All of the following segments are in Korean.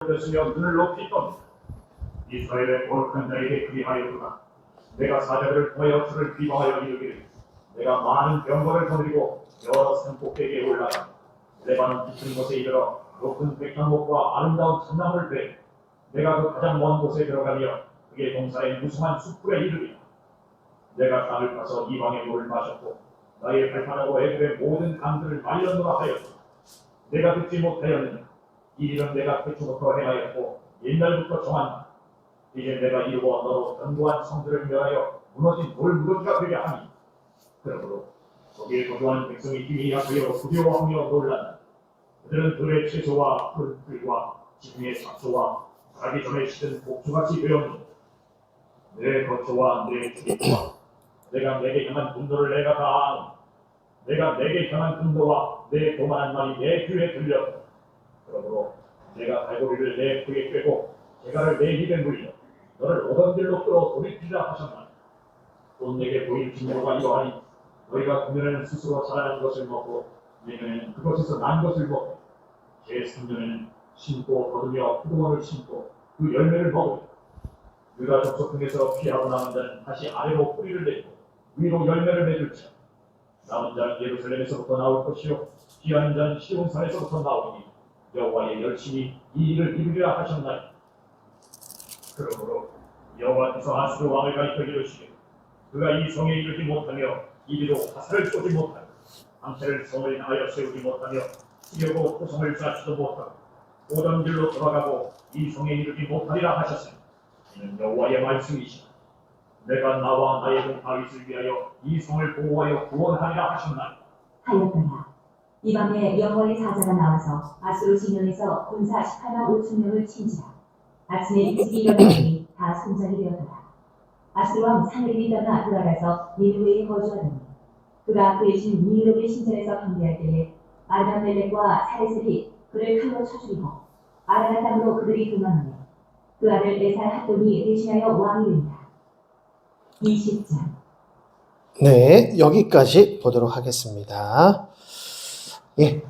며 눈을 높이 떴다. 이스라엘의 거룩한 자에게 그리하였구나. 내가 사자들을 통하여 주를 비방하여 이르기를 내가 많은 병거를 거느리고 여러 산꼭대기에 올라가 레바논 깊은 곳에 이르러 높은 백향목과 아름다운 참나무를 베 내가 그 가장 먼 곳에 들어가며 그의 동사의 무성한 숲풀에 이르리라. 내가 땅을 파서 이방의 물을 마셨고 나의 발판하고 애굽의 모든 강들을 말렸노라 하였다. 내가 듣지 못하였느냐. 이 일은 내가 태초부터 행하였고 옛날부터 정한다. 이제 내가 이루어 너로 견고한 성들을 멸하여 무너진 돌무더기가 되게 하니 그러므로 거기에 거주하는 백성이 힘이 약하여 두려워하며 놀란다. 그들은 들의 채소와 풀들과 지붕의 잡초와 자기 전에 시든 복주같이 되었노라. 내 거처와 내 주객과 내가 내게 향한 분노를 내가 다 아노. 내가 내게 향한 분노와 내 교만한 말이 내 귀에 들렸다. 그러므로 내가 갈고리를 내 코에 꿰고 재갈을 내 입에 물려 너를 오던 길로 끌어 돌이키자 하셨나니 또 내게 보인 징조가 이러하니 너희가 금년에는 스스로 자라는 것을 먹고 내년에는 그것에서 난 것을 먹고 제3년에는 심고 거두며 포도원을 심고 그 열매를 먹으리. 유다 족속 중에서 피하고 남은 자는 다시 아래로 뿌리를 내고 위로 열매를 맺을지라. 남은 자는 예루살렘에서부터 나올 것이요 피하는 자는 시온산에서부터 나오니 여호와의 열심히 이 일을 이루리라 하셨나니 그러므로 여호와께서 아수르 왕을 가리켜 이르시되 그가 이 성에 이르지 못하며 이리로 화살을 쏘지 못하고 방패를 성을 향하여 세우지 못하며 치려고 토성을 쌓지도 못하고 오던 길로 돌아가고 이 성에 이르지 못하리라 하셨으니 이는 여호와의 말씀이시라. 내가 나와 나의 종 다윗을 위하여 이 성을 보호하여 구원하리라 하셨나니 하였더라. 이 밤에 여호와의 사자가 나와서 아수르 진영에서 군사 18만 5천 명을 친지라. 아침에 일찍이 일어나니 다 손장이 되었더라. 아수르 왕 사느림이 떠나 돌아가서 니느웨에 거주하더니 그가 그의 신 니느웨 신전에서 경배할 때에 아담멜렉과 사레셀이 그를 칼로 쳐 죽이고 아라나 땅으로 그들이 도망하며 그 아들 에살 핫돈이 대신하여 왕이 된다. 20장. 네, 여기까지 보도록 하겠습니다. 예,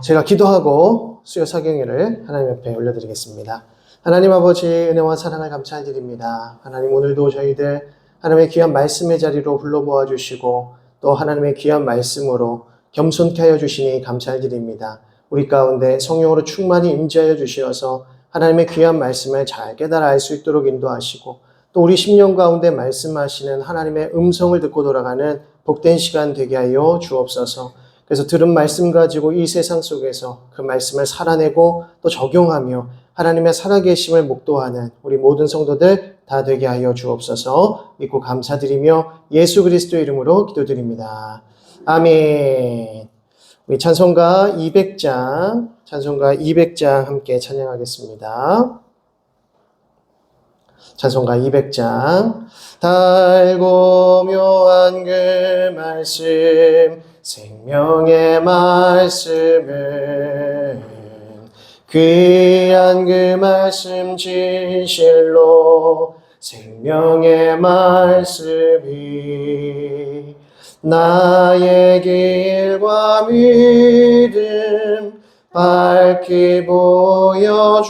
제가 기도하고 수요 사경회를 하나님 옆에 올려드리겠습니다. 하나님 아버지 은혜와 사랑을 감사드립니다. 하나님 오늘도 저희들 하나님의 귀한 말씀의 자리로 불러 모아주시고 또 하나님의 귀한 말씀으로 겸손케 하여 주시니 감사드립니다. 우리 가운데 성령으로 충만히 임재하여 주시어서 하나님의 귀한 말씀을 잘 깨달아 알 수 있도록 인도하시고 또 우리 심령 가운데 말씀하시는 하나님의 음성을 듣고 돌아가는 복된 시간 되게 하여 주옵소서. 그래서 들은 말씀 가지고 이 세상 속에서 그 말씀을 살아내고 또 적용하며 하나님의 살아계심을 목도하는 우리 모든 성도들 다 되게 하여 주옵소서. 믿고 감사드리며 예수 그리스도의 이름으로 기도드립니다. 아멘. 우리 찬송가 200장 함께 찬양하겠습니다. 찬송가 200장. 달고 묘한 그 말씀 생명의 말씀은 귀한 그 말씀 진실로 생명의 말씀이 나의 길과 믿음 밝히 보여주니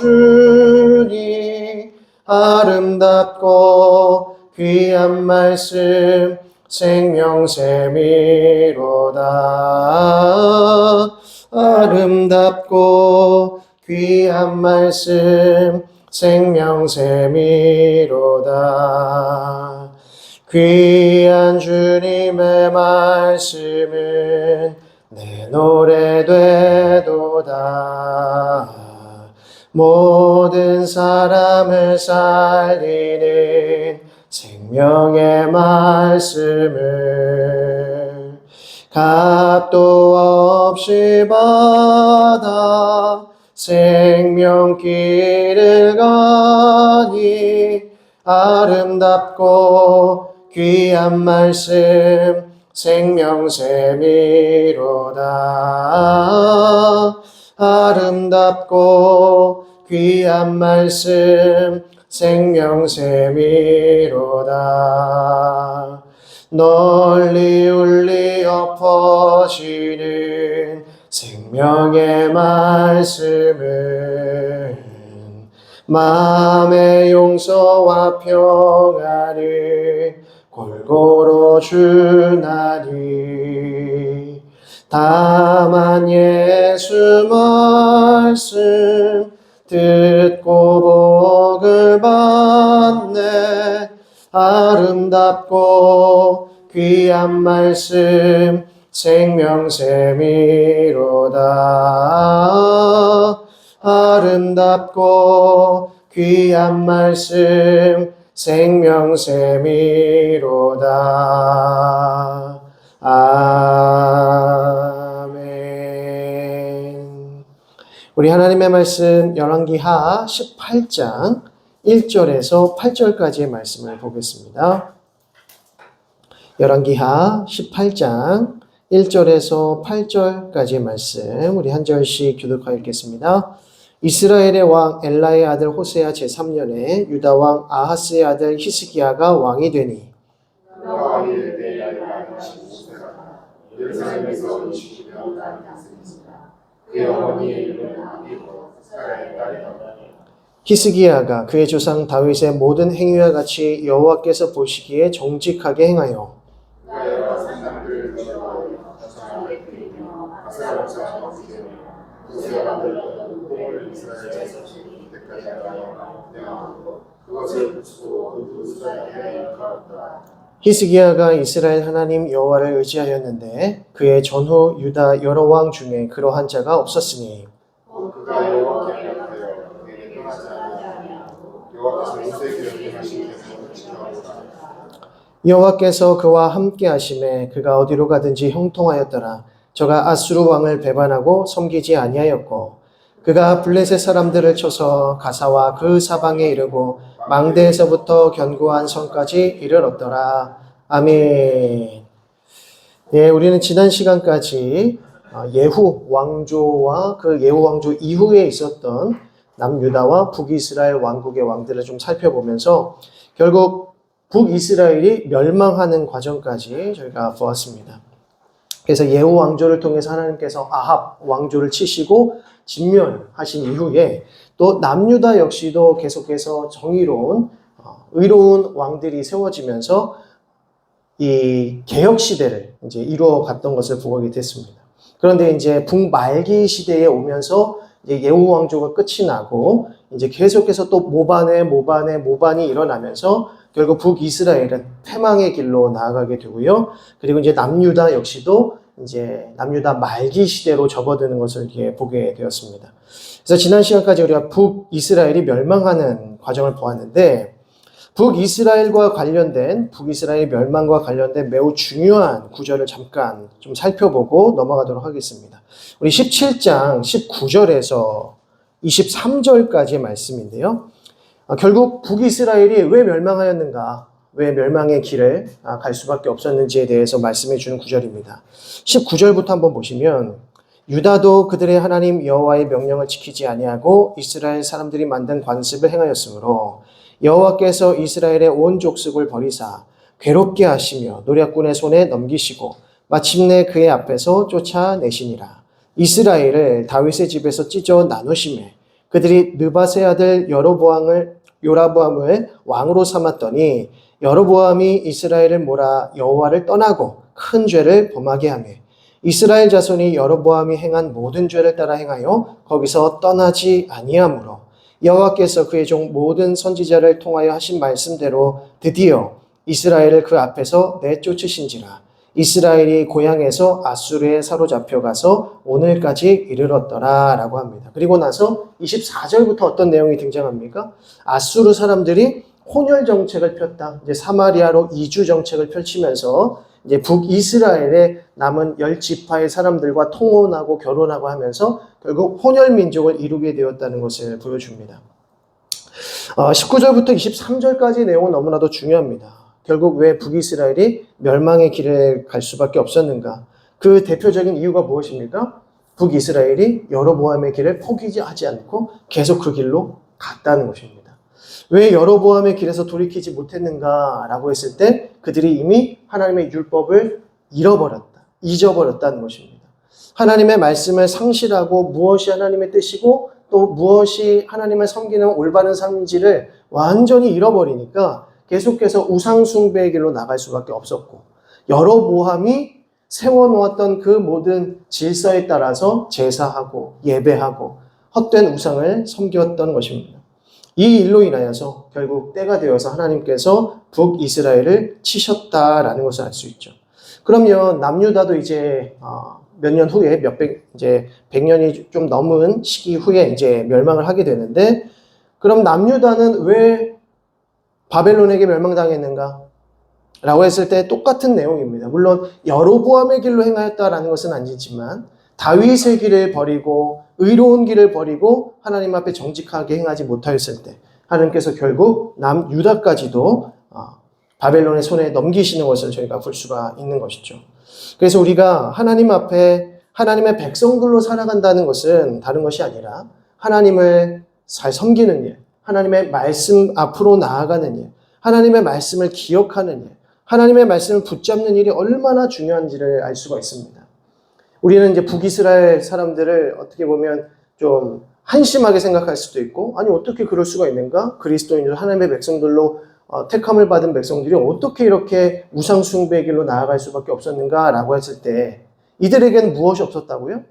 아름답고 귀한 말씀 생명샘이로다. 아름답고 귀한 말씀 생명샘이로다. 귀한 주님의 말씀은 내 노래 되도다. 모든 사람을 살리는 생명의 말씀을 값도 없이 받아 생명길을 가니 아름답고 귀한 말씀 생명샘이로다. 아름답고 귀한 말씀 생명샘이로다. 널리 울리어 퍼지는 생명의 말씀을 마음의 용서와 평안을 골고루 주나니 다만 예수 말씀 듣고 복을 받네 아름답고 귀한 말씀 생명샘이로다 아름답고 귀한 말씀 생명샘이로다 아멘. 우리 하나님의 말씀 열왕기하 18장 1절에서 8절까지의 말씀을 보겠습니다. 열왕기하 18장 1절에서 8절까지의 말씀 우리 한 절씩 교독하여 읽겠습니다. 이스라엘의 왕 엘라의 아들 호세아 제3년에 유다 왕 아하스의 아들 히스기야가 왕이 되니 예루살렘에서 20년 다녔습니다. 그의 어머니의 이름은 아비고 사라의 딸이다. 히스기야가 그의 조상 다윗의 모든 행위와 같이 여호와께서 보시기에 정직하게 행하여 그가 여러 산당들을 지어하여 자손을 기리며 아세라 목사를 지으며 호세아가 만들었던 꼴을 이스라엘에서 때까지 하여 명하고 그것을 붙이고 그 이스라엘에 일컬었다. 히스기야가 이스라엘 하나님 여호와를 의지하였는데 그의 전후 유다 여러 왕 중에 그러한 자가 없었으니 그가 여호와께 연락하여 그에게 떠나지 아니하고 여호와께서 모세에게 명령하신 계명을 지켜하였다. 여호와께서 그와 함께 하심에 그가 어디로 가든지 형통하였더라. 저가 아수르 왕을 배반하고 섬기지 아니하였고 그가 블레셋 사람들을 쳐서 가사와 그 사방에 이르고 망대에서부터 견고한 성까지 이르렀더라. 아멘. 네, 우리는 지난 시간까지 예후 왕조와 그 예후 왕조 이후에 있었던 남유다와 북이스라엘 왕국의 왕들을 좀 살펴보면서 결국 북이스라엘이 멸망하는 과정까지 저희가 보았습니다. 그래서 예후 왕조를 통해서 하나님께서 아합 왕조를 치시고 진멸하신 이후에 또 남유다 역시도 계속해서 정의로운 의로운 왕들이 세워지면서 이 개혁 시대를 이제 이루어 갔던 것을 보게 됐습니다. 그런데 이제 북말기 시대에 오면서 이제 예후 왕조가 끝이 나고 이제 계속해서 또 모반이 일어나면서 결국 북이스라엘은 패망의 길로 나아가게 되고요. 그리고 이제 남유다 역시도 이제 남유다 말기 시대로 접어드는 것을 이렇게 보게 되었습니다. 그래서 지난 시간까지 우리가 북이스라엘이 멸망하는 과정을 보았는데 북이스라엘 멸망과 관련된 매우 중요한 구절을 잠깐 좀 살펴보고 넘어가도록 하겠습니다. 우리 17장 19절에서 23절까지의 말씀인데요. 결국 북이스라엘이 왜 멸망하였는가? 왜 멸망의 길을 갈 수밖에 없었는지에 대해서 말씀해 주는 구절입니다. 19절부터 한번 보시면 유다도 그들의 하나님 여호와의 명령을 지키지 아니하고 이스라엘 사람들이 만든 관습을 행하였으므로 여호와께서 이스라엘의 온 족속을 버리사 괴롭게 하시며 노략군의 손에 넘기시고 마침내 그의 앞에서 쫓아내시니라. 이스라엘을 다윗의 집에서 찢어 나누심에 그들이 느밧의 아들 요라보암을 왕으로 삼았더니 여로보암이 이스라엘을 몰아 여호와를 떠나고 큰 죄를 범하게 하며 이스라엘 자손이 여로보암이 행한 모든 죄를 따라 행하여 거기서 떠나지 아니하므로 여호와께서 그의 종 모든 선지자를 통하여 하신 말씀대로 드디어 이스라엘을 그 앞에서 내쫓으신지라. 이스라엘이 고향에서 아수르에 사로잡혀 가서 오늘까지 이르렀더라 라고 합니다. 그리고 나서 24절부터 어떤 내용이 등장합니까? 아수르 사람들이 혼혈 정책을 폈다. 이제 사마리아로 이주 정책을 펼치면서 이제 북이스라엘의 남은 10지파의 사람들과 통혼하고 결혼하고 하면서 결국 혼혈 민족을 이루게 되었다는 것을 보여줍니다. 19절부터 23절까지 내용은 너무나도 중요합니다. 결국 왜 북이스라엘이 멸망의 길을 갈 수밖에 없었는가? 그 대표적인 이유가 무엇입니까? 북이스라엘이 여로보암의 길을 포기하지 않고 계속 그 길로 갔다는 것입니다. 왜 여로보암의 길에서 돌이키지 못했는가라고 했을 때 그들이 이미 하나님의 율법을 잊어버렸다는 것입니다. 하나님의 말씀을 상실하고 무엇이 하나님의 뜻이고 또 무엇이 하나님을 섬기는 올바른 삶인지를 완전히 잃어버리니까 계속해서 우상숭배의 길로 나갈 수밖에 없었고, 여로보암이 세워놓았던 그 모든 질서에 따라서 제사하고 예배하고 헛된 우상을 섬겼던 것입니다. 이 일로 인하여서 결국 때가 되어서 하나님께서 북이스라엘을 치셨다라는 것을 알 수 있죠. 그러면 남유다도 이제 몇 년 후에 이제 100년이 좀 넘은 시기 후에 이제 멸망을 하게 되는데, 그럼 남유다는 왜 바벨론에게 멸망당했는가? 라고 했을 때 똑같은 내용입니다. 물론 여로보암의 길로 행하였다라는 것은 아니지만 다윗의 길을 버리고 의로운 길을 버리고 하나님 앞에 정직하게 행하지 못하였을 때 하나님께서 결국 남유다까지도 바벨론의 손에 넘기시는 것을 저희가 볼 수가 있는 것이죠. 그래서 우리가 하나님 앞에 하나님의 백성들로 살아간다는 것은 다른 것이 아니라 하나님을 잘 섬기는 일, 하나님의 말씀 앞으로 나아가는 일, 하나님의 말씀을 기억하는 일, 하나님의 말씀을 붙잡는 일이 얼마나 중요한지를 알 수가 있습니다. 우리는 이제 북이스라엘 사람들을 어떻게 보면 좀 한심하게 생각할 수도 있고, 아니 어떻게 그럴 수가 있는가? 그리스도인들 하나님의 백성들로 택함을 받은 백성들이 어떻게 이렇게 우상 숭배의 길로 나아갈 수밖에 없었는가라고 했을 때 이들에게는 무엇이 없었다고요?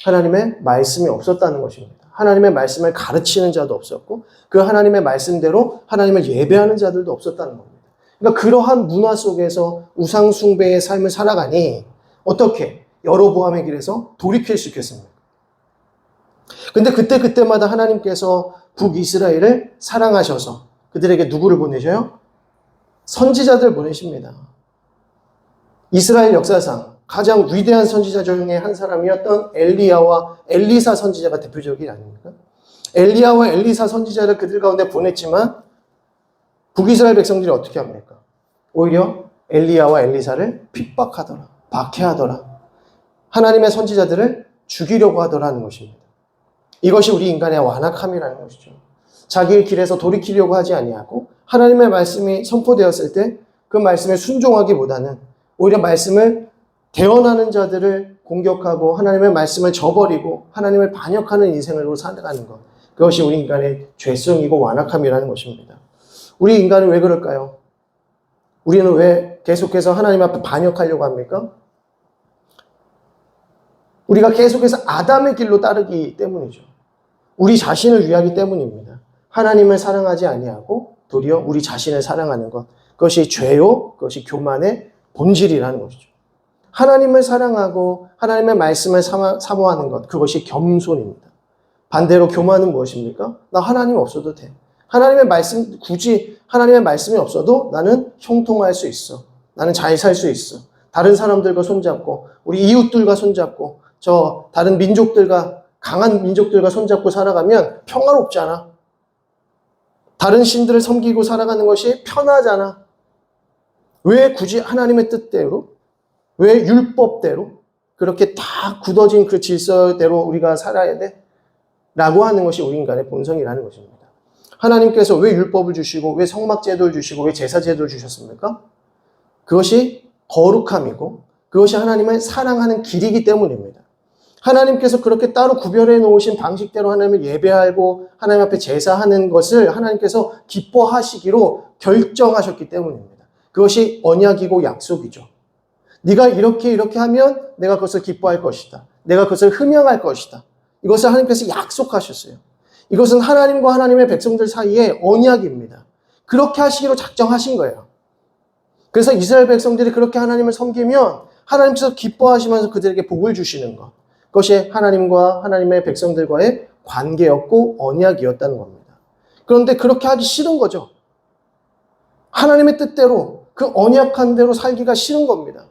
하나님의 말씀이 없었다는 것입니다. 하나님의 말씀을 가르치는 자도 없었고 그 하나님의 말씀대로 하나님을 예배하는 자들도 없었다는 겁니다. 그러니까 그러한 문화 속에서 우상 숭배의 삶을 살아가니 어떻게 여로보암의 길에서 돌이킬 수 있겠습니까? 근데 그때마다 하나님께서 북이스라엘을 사랑하셔서 그들에게 누구를 보내셔요? 선지자들 보내십니다. 이스라엘 역사상 가장 위대한 선지자 중에 한 사람이었던 엘리야와 엘리사 선지자가 대표적이 아닙니까? 엘리야와 엘리사 선지자를 그들 가운데 보냈지만 북이스라엘 백성들이 어떻게 합니까? 오히려 엘리야와 엘리사를 핍박하더라, 박해하더라, 하나님의 선지자들을 죽이려고 하더라는 것입니다. 이것이 우리 인간의 완악함이라는 것이죠. 자기의 길에서 돌이키려고 하지 아니하고 하나님의 말씀이 선포되었을 때 그 말씀에 순종하기보다는 오히려 말씀을 대언하는 자들을 공격하고 하나님의 말씀을 저버리고 하나님을 반역하는 인생으로 살아가는 것, 그것이 우리 인간의 죄성이고 완악함이라는 것입니다. 우리 인간은 왜 그럴까요? 우리는 왜 계속해서 하나님 앞에 반역하려고 합니까? 우리가 계속해서 아담의 길로 따르기 때문이죠. 우리 자신을 위하기 때문입니다. 하나님을 사랑하지 아니하고 도리어 우리 자신을 사랑하는 것, 그것이 죄요, 그것이 교만의 본질이라는 것이죠. 하나님을 사랑하고 하나님의 말씀을 사모하는 것, 그것이 겸손입니다. 반대로 교만은 무엇입니까? 나 하나님 없어도 돼. 하나님의 말씀, 굳이 하나님의 말씀이 없어도 나는 형통할 수 있어. 나는 잘 살 수 있어. 다른 사람들과 손잡고 우리 이웃들과 손잡고 저 다른 민족들과 강한 민족들과 손잡고 살아가면 평화롭잖아. 다른 신들을 섬기고 살아가는 것이 편하잖아. 왜 굳이 하나님의 뜻대로, 왜 율법대로 그렇게 다 굳어진 그 질서대로 우리가 살아야 돼? 라고 하는 것이 우리 인간의 본성이라는 것입니다. 하나님께서 왜 율법을 주시고 왜 성막제도를 주시고 왜 제사제도를 주셨습니까? 그것이 거룩함이고 그것이 하나님을 사랑하는 길이기 때문입니다. 하나님께서 그렇게 따로 구별해 놓으신 방식대로 하나님을 예배하고 하나님 앞에 제사하는 것을 하나님께서 기뻐하시기로 결정하셨기 때문입니다. 그것이 언약이고 약속이죠. 네가 이렇게 하면 내가 그것을 기뻐할 것이다. 내가 그것을 흠양할 것이다. 이것을 하나님께서 약속하셨어요. 이것은 하나님과 하나님의 백성들 사이의 언약입니다. 그렇게 하시기로 작정하신 거예요. 그래서 이스라엘 백성들이 그렇게 하나님을 섬기면 하나님께서 기뻐하시면서 그들에게 복을 주시는 것, 그것이 하나님과 하나님의 백성들과의 관계였고 언약이었다는 겁니다. 그런데 그렇게 하기 싫은 거죠. 하나님의 뜻대로 그 언약한 대로 살기가 싫은 겁니다.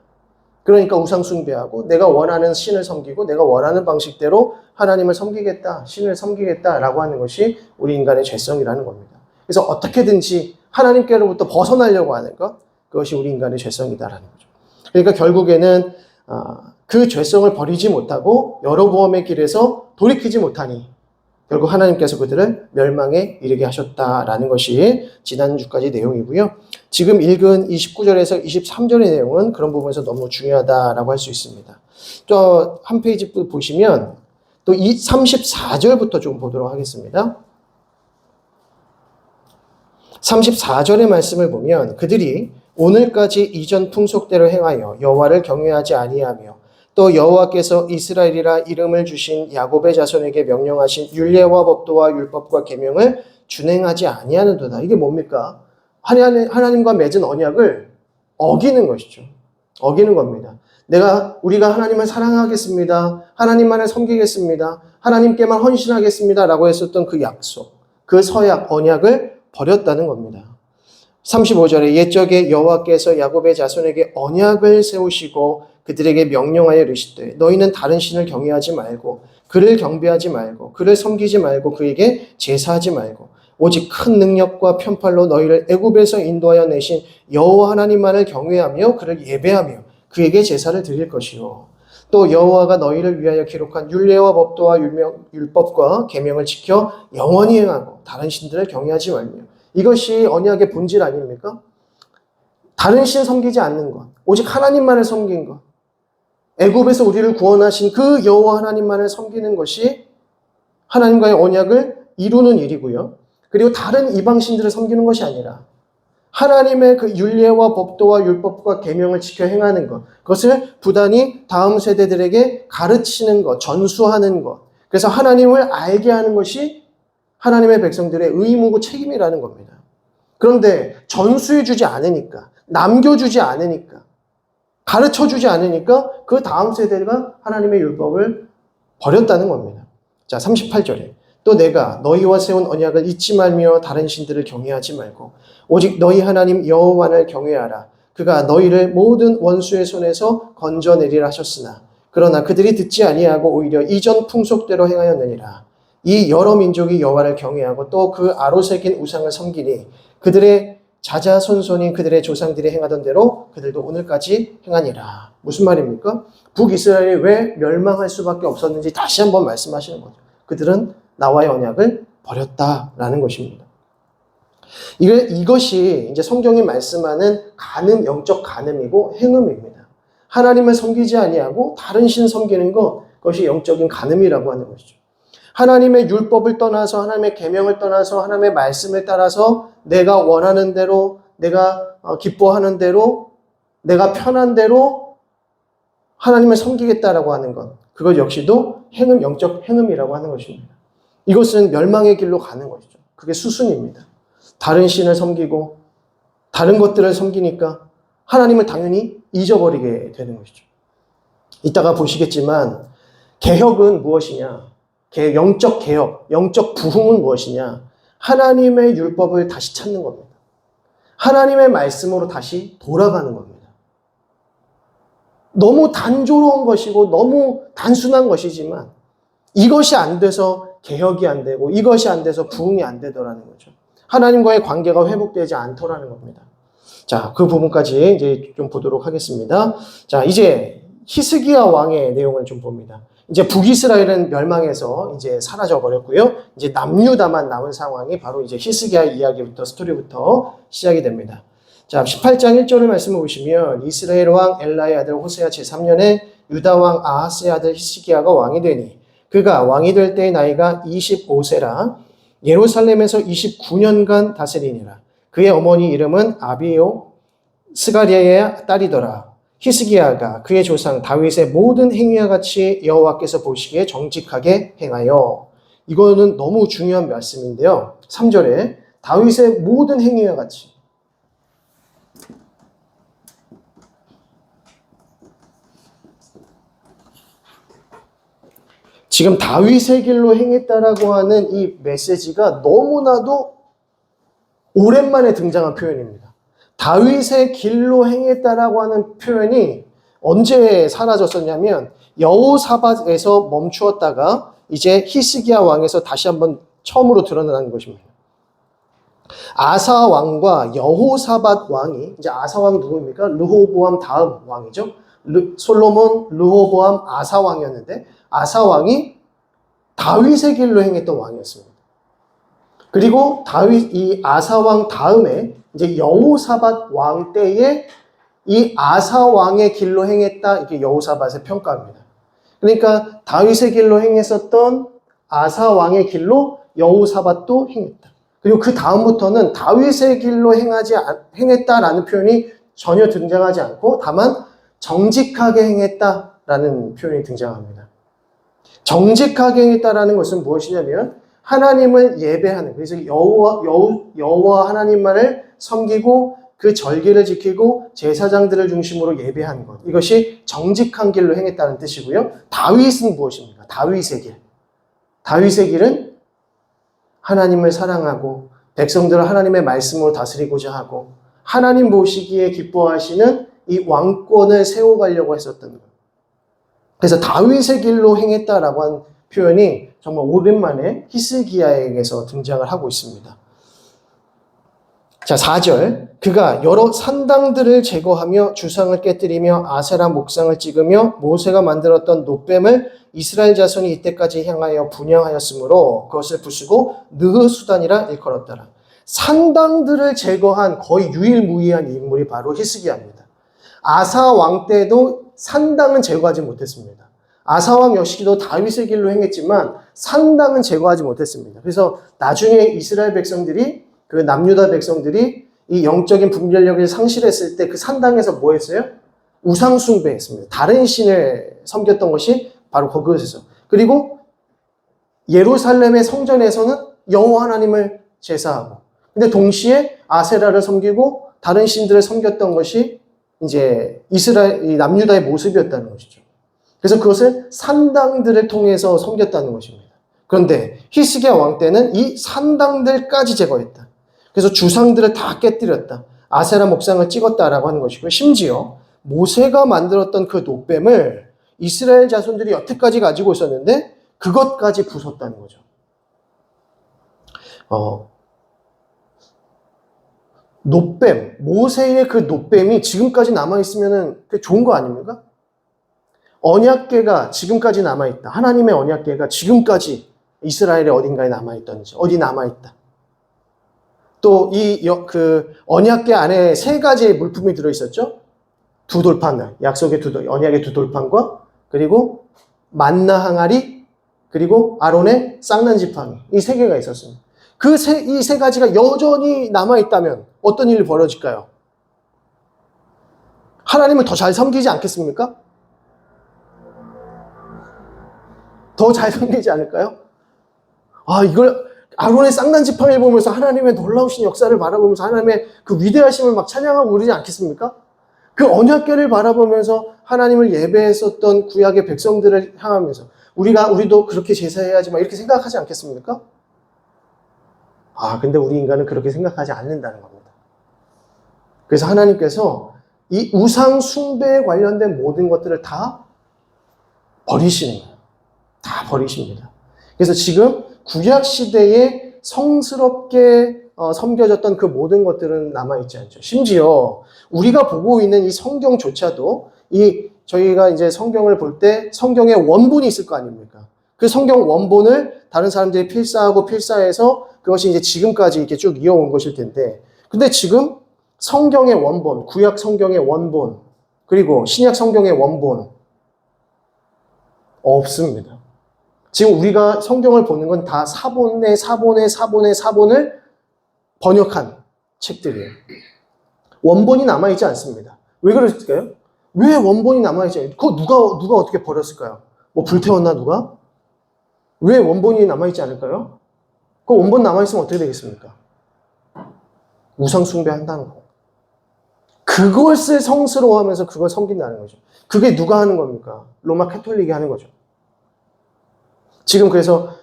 그러니까 우상 숭배하고 내가 원하는 신을 섬기고 내가 원하는 방식대로 하나님을 섬기겠다, 신을 섬기겠다라고 하는 것이 우리 인간의 죄성이라는 겁니다. 그래서 어떻게든지 하나님께로부터 벗어나려고 하는 것, 그것이 우리 인간의 죄성이다라는 거죠. 그러니까 결국에는 그 죄성을 버리지 못하고 여로보암의 길에서 돌이키지 못하니 결국 하나님께서 그들을 멸망에 이르게 하셨다라는 것이 지난주까지 내용이고요. 지금 읽은 이 19절에서 23절의 내용은 그런 부분에서 너무 중요하다라고 할 수 있습니다. 저 한 페이지 보시면 또 이 34절부터 좀 보도록 하겠습니다. 34절의 말씀을 보면 그들이 오늘까지 이전 풍속대로 행하여 여호와를 경외하지 아니하며 또 여호와께서 이스라엘이라 이름을 주신 야곱의 자손에게 명령하신 율례와 법도와 율법과 계명을 준행하지 아니하는도다. 이게 뭡니까? 하나님과 맺은 언약을 어기는 것이죠. 어기는 겁니다. 우리가 하나님을 사랑하겠습니다. 하나님만을 섬기겠습니다. 하나님께만 헌신하겠습니다. 라고 했었던 그 약속, 그 서약, 언약을 버렸다는 겁니다. 35절에 옛적에 여호와께서 야곱의 자손에게 언약을 세우시고 그들에게 명령하여 이르시되 너희는 다른 신을 경외하지 말고 그를 경배하지 말고 그를 섬기지 말고 그에게 제사하지 말고 오직 큰 능력과 편팔로 너희를 애굽에서 인도하여 내신 여호와 하나님만을 경외하며 그를 예배하며 그에게 제사를 드릴 것이요 또 여호와가 너희를 위하여 기록한 율례와 법도와 율법과 계명을 지켜 영원히 행하고 다른 신들을 경외하지 말며 이것이 언약의 본질 아닙니까? 다른 신 섬기지 않는 것, 오직 하나님만을 섬긴 것, 애굽에서 우리를 구원하신 그 여호와 하나님만을 섬기는 것이 하나님과의 언약을 이루는 일이고요. 그리고 다른 이방 신들을 섬기는 것이 아니라 하나님의 그 율례와 법도와 율법과 계명을 지켜 행하는 것, 그것을 부단히 다음 세대들에게 가르치는 것, 전수하는 것, 그래서 하나님을 알게 하는 것이 하나님의 백성들의 의무고 책임이라는 겁니다. 그런데 전수해주지 않으니까, 남겨주지 않으니까, 가르쳐주지 않으니까 그 다음 세대가 하나님의 율법을 버렸다는 겁니다. 자, 38절에 또 내가 너희와 세운 언약을 잊지 말며 다른 신들을 경외하지 말고 오직 너희 하나님 여호와를 경외하라. 그가 너희를 모든 원수의 손에서 건져내리라 하셨으나 그러나 그들이 듣지 아니하고 오히려 이전 풍속대로 행하였느니라. 이 여러 민족이 여호와를 경외하고 또 그 아로 새긴 우상을 섬기니 그들의 자자손손인 그들의 조상들이 행하던 대로 그들도 오늘까지 행하니라. 무슨 말입니까? 북이스라엘이 왜 멸망할 수밖에 없었는지 다시 한번 말씀하시는 거죠. 그들은 나와의 언약을 버렸다라는 것입니다. 이것이 이제 성경이 말씀하는 간음, 영적 간음이고 행음입니다. 하나님을 섬기지 아니하고 다른 신 섬기는 것, 그것이 영적인 간음이라고 하는 것이죠. 하나님의 율법을 떠나서 하나님의 계명을 떠나서 하나님의 말씀을 따라서 내가 원하는 대로 내가 기뻐하는 대로 내가 편한 대로 하나님을 섬기겠다라고 하는 것, 그것 역시도 행음, 영적 행음이라고 하는 것입니다. 이것은 멸망의 길로 가는 것이죠. 그게 수순입니다. 다른 신을 섬기고 다른 것들을 섬기니까 하나님을 당연히 잊어버리게 되는 것이죠. 이따가 보시겠지만 개혁은 무엇이냐? 영적 개혁, 영적 부흥은 무엇이냐? 하나님의 율법을 다시 찾는 겁니다. 하나님의 말씀으로 다시 돌아가는 겁니다. 너무 단조로운 것이고 너무 단순한 것이지만 이것이 안 돼서 개혁이 안 되고 이것이 안 돼서 부흥이 안 되더라는 거죠. 하나님과의 관계가 회복되지 않더라는 겁니다. 자, 그 부분까지 이제 좀 보도록 하겠습니다. 자, 이제 히스기야 왕의 내용을 좀 봅니다. 이제 북이스라엘은 멸망해서 이제 사라져 버렸고요. 이제 남유다만 남은 상황이 바로 이제 히스기야 이야기부터 스토리부터 시작이 됩니다. 자, 18장 1절을 말씀을 보시면 이스라엘 왕 엘라의 아들 호세아 제3년에 유다 왕 아하스의 아들 히스기야가 왕이 되니 그가 왕이 될 때의 나이가 25세라 예루살렘에서 29년간 다스리니라. 그의 어머니 이름은 아비오 스가리아의 딸이더라. 히스기야가 그의 조상 다윗의 모든 행위와 같이 여호와께서 보시기에 정직하게 행하여. 이거는 너무 중요한 말씀인데요. 3절에 다윗의 모든 행위와 같이. 지금 다윗의 길로 행했다라고 하는 이 메시지가 너무나도 오랜만에 등장한 표현입니다. 다윗의 길로 행했다라고 하는 표현이 언제 사라졌었냐면 여호사밧에서 멈추었다가 이제 히스기야 왕에서 다시 한번 처음으로 드러나는 것입니다. 아사 왕과 여호사밧 왕이, 이제 아사 왕 누구입니까? 르호보암 다음 왕이죠. 솔로몬, 르호보암, 아사 왕이었는데 아사 왕이 다윗의 길로 행했던 왕이었습니다. 그리고 이 아사 왕 다음에 이제 여호사밧 왕 때에 이 아사 왕의 길로 행했다, 이게 여호사밧의 평가입니다. 그러니까 다윗의 길로 행했었던 아사 왕의 길로 여호사밧도 행했다. 그리고 그 다음부터는 다윗의 길로 행했다라는 표현이 전혀 등장하지 않고 다만 정직하게 행했다라는 표현이 등장합니다. 정직하게 행했다라는 것은 무엇이냐면 하나님을 예배하는, 그래서 여호와 하나님만을 섬기고 그 절기를 지키고 제사장들을 중심으로 예배하는 것, 이것이 정직한 길로 행했다는 뜻이고요. 다윗은 무엇입니까? 다윗의 길. 다윗의 길은 하나님을 사랑하고 백성들을 하나님의 말씀으로 다스리고자 하고 하나님 보시기에 기뻐하시는 이 왕권을 세워가려고 했었던 것. 그래서 다윗의 길로 행했다라고 한 표현이 정말 오랜만에 히스기야에게서 등장을 하고 있습니다. 자, 4절. 그가 여러 산당들을 제거하며 주상을 깨뜨리며 아세라 목상을 찍으며 모세가 만들었던 놋뱀을 이스라엘 자손이 이때까지 향하여 분향하였으므로 그것을 부수고 느흐수단이라 일컬었더라. 산당들을 제거한 거의 유일무이한 인물이 바로 히스기야입니다. 아사 왕 때도 산당은 제거하지 못했습니다. 아사 왕 역시도 다윗의 길로 행했지만 산당은 제거하지 못했습니다. 그래서 나중에 이스라엘 백성들이, 그 남유다 백성들이 이 영적인 분별력을 상실했을 때 그 산당에서 뭐 했어요? 우상 숭배했습니다. 다른 신을 섬겼던 것이 바로 그것에서. 그리고 예루살렘의 성전에서는 여호와 하나님을 제사하고, 근데 동시에 아세라를 섬기고 다른 신들을 섬겼던 것이 이제 이 남유다의 모습이었다는 것이죠. 그래서 그것을 산당들을 통해서 섬겼다는 것입니다. 그런데 히스기야 왕 때는 이 산당들까지 제거했다. 그래서 주상들을 다 깨뜨렸다. 아세라 목상을 찍었다라고 하는 것이고요. 심지어 모세가 만들었던 그 놋뱀을 이스라엘 자손들이 여태까지 가지고 있었는데 그것까지 부쉈다는 거죠. 놋뱀, 모세의 그 놋뱀이 지금까지 남아있으면 그게 좋은 거 아닙니까? 언약궤가 지금까지 남아있다. 하나님의 언약궤가 지금까지 이스라엘의 어딘가에 남아있던지, 어디 남아있다. 또 그 언약궤 안에 3가지의 물품이 들어있었죠. 2돌판, 약속의 언약의 2돌판과 그리고 만나 항아리, 그리고 아론의 쌍난 지팡이, 이 3개가 있었습니다. 이 3가지가 여전히 남아있다면 어떤 일이 벌어질까요? 하나님을 더 잘 섬기지 않겠습니까? 더 잘 섬기지 않을까요? 이걸 아론의 쌍난 지팡이를 보면서 하나님의 놀라우신 역사를 바라보면서 하나님의 그 위대하심을 막 찬양하고 그러지 않겠습니까? 그 언약궤를 바라보면서 하나님을 예배했었던 구약의 백성들을 향하면서 우리도 그렇게 제사해야지 막 이렇게 생각하지 않겠습니까? 근데 우리 인간은 그렇게 생각하지 않는다는 겁니다. 그래서 하나님께서 이 우상 숭배에 관련된 모든 것들을 다 버리시는 거예요. 다 버리십니다. 그래서 지금 구약 시대에 성스럽게 섬겨졌던 그 모든 것들은 남아있지 않죠. 심지어 우리가 보고 있는 이 성경조차도 저희가 이제 성경을 볼 때 성경의 원본이 있을 거 아닙니까? 그 성경 원본을 다른 사람들이 필사해서 그것이 이제 지금까지 이렇게 쭉 이어온 것일 텐데, 근데 지금 성경의 원본, 구약 성경의 원본, 그리고 신약 성경의 원본 없습니다. 지금 우리가 성경을 보는 건 다 사본을 번역한 책들이에요. 원본이 남아있지 않습니다. 왜 그랬을까요? 왜 원본이 남아있지 않아요? 그거 누가 어떻게 버렸을까요? 뭐 불태웠나 누가? 왜 원본이 남아있지 않을까요? 그 원본 남아있으면 어떻게 되겠습니까? 우상 숭배한다는 거. 그것을 성스러워하면서 그걸 섬긴다는 거죠. 그게 누가 하는 겁니까? 로마 카톨릭이 하는 거죠. 지금 그래서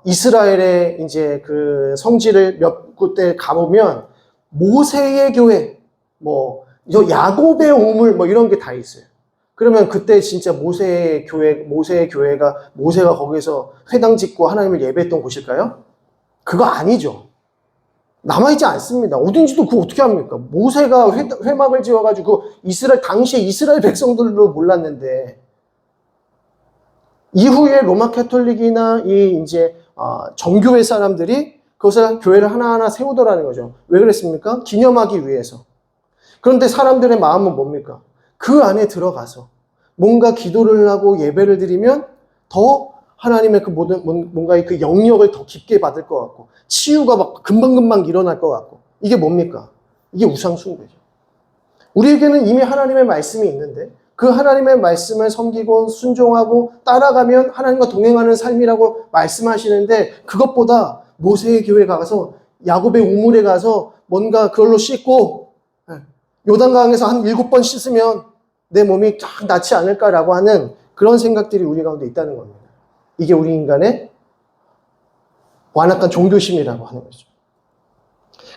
이스라엘의 이제 그 성지를 몇 군데 가보면 모세의 교회, 야곱의 우물 이런 게 다 있어요. 그러면 그때 진짜 모세의 교회가 모세가 거기서 회당 짓고 하나님을 예배했던 곳일까요? 그거 아니죠. 남아있지 않습니다. 어딘지도 그거 어떻게 합니까? 모세가 회막을 지어가지고 당시에 이스라엘 백성들도 몰랐는데, 이후에 로마 카톨릭이나 정교회 사람들이 그것을 교회를 하나하나 세우더라는 거죠. 왜 그랬습니까? 기념하기 위해서. 그런데 사람들의 마음은 뭡니까? 그 안에 들어가서 뭔가 기도를 하고 예배를 드리면 더 하나님의 그 모든 뭔가의 그 영역을 더 깊게 받을 것 같고 치유가 막 금방금방 일어날 것 같고 이게 뭡니까? 이게 우상 숭배죠. 우리에게는 이미 하나님의 말씀이 있는데 그 하나님의 말씀을 섬기고 순종하고 따라가면 하나님과 동행하는 삶이라고 말씀하시는데 그것보다 모세의 교회에 가서 야곱의 우물에 가서 뭔가 그걸로 씻고 요단강에서 한 7번 씻으면 내 몸이 쫙 낫지 않을까라고 하는 그런 생각들이 우리 가운데 있다는 겁니다. 이게 우리 인간의 완악한 종교심이라고 하는 거죠.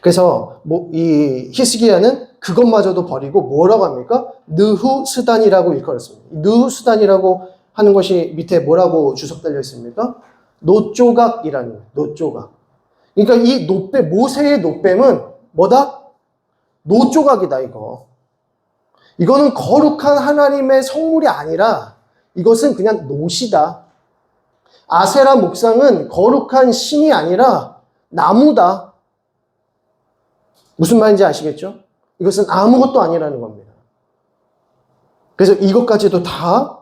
그래서 이 히스기야는 그것마저도 버리고 뭐라고 합니까? 느후스단이라고 일컬었습니다. 느후스단이라고 하는 것이 밑에 뭐라고 주석 달려 있습니까? 노조각이라는 거예요. 노조각. 그러니까 이 노뱀, 모세의 노뱀은 뭐다? 노조각이다 이거. 이거는 거룩한 하나님의 성물이 아니라 이것은 그냥 노시다. 아세라 목상은 거룩한 신이 아니라 나무다. 무슨 말인지 아시겠죠? 이것은 아무것도 아니라는 겁니다. 그래서 이것까지도 다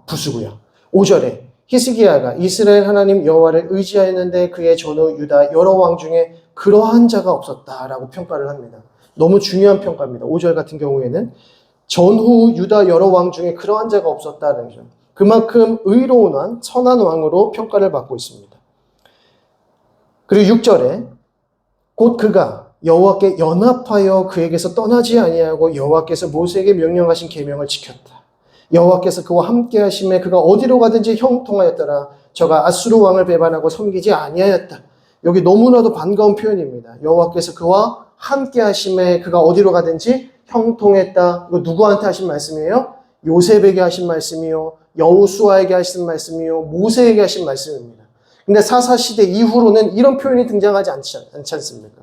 부수고요. 5절에 히스기야가 이스라엘 하나님 여호와를 의지하였는데 그의 전후 유다 여러 왕 중에 그러한 자가 없었다라고 평가를 합니다. 너무 중요한 평가입니다. 5절 같은 경우에는 전후 유다 여러 왕 중에 그러한 자가 없었다는 점. 그만큼 의로운 왕, 선한 왕으로 평가를 받고 있습니다. 그리고 6절에 곧 그가 여호와께 연합하여 그에게서 떠나지 아니하고 여호와께서 모세에게 명령하신 계명을 지켰다. 여호와께서 그와 함께 하심에 그가 어디로 가든지 형통하였더라. 저가 아수르 왕을 배반하고 섬기지 아니하였다. 여기 너무나도 반가운 표현입니다. 여호와께서 그와 함께 하심에 그가 어디로 가든지 형통했다. 이거 누구한테 하신 말씀이에요? 요셉에게 하신 말씀이요. 여호수아에게 하신 말씀이요. 모세에게 하신 말씀입니다. 근데 사사시대 이후로는 이런 표현이 등장하지 않지 않습니까?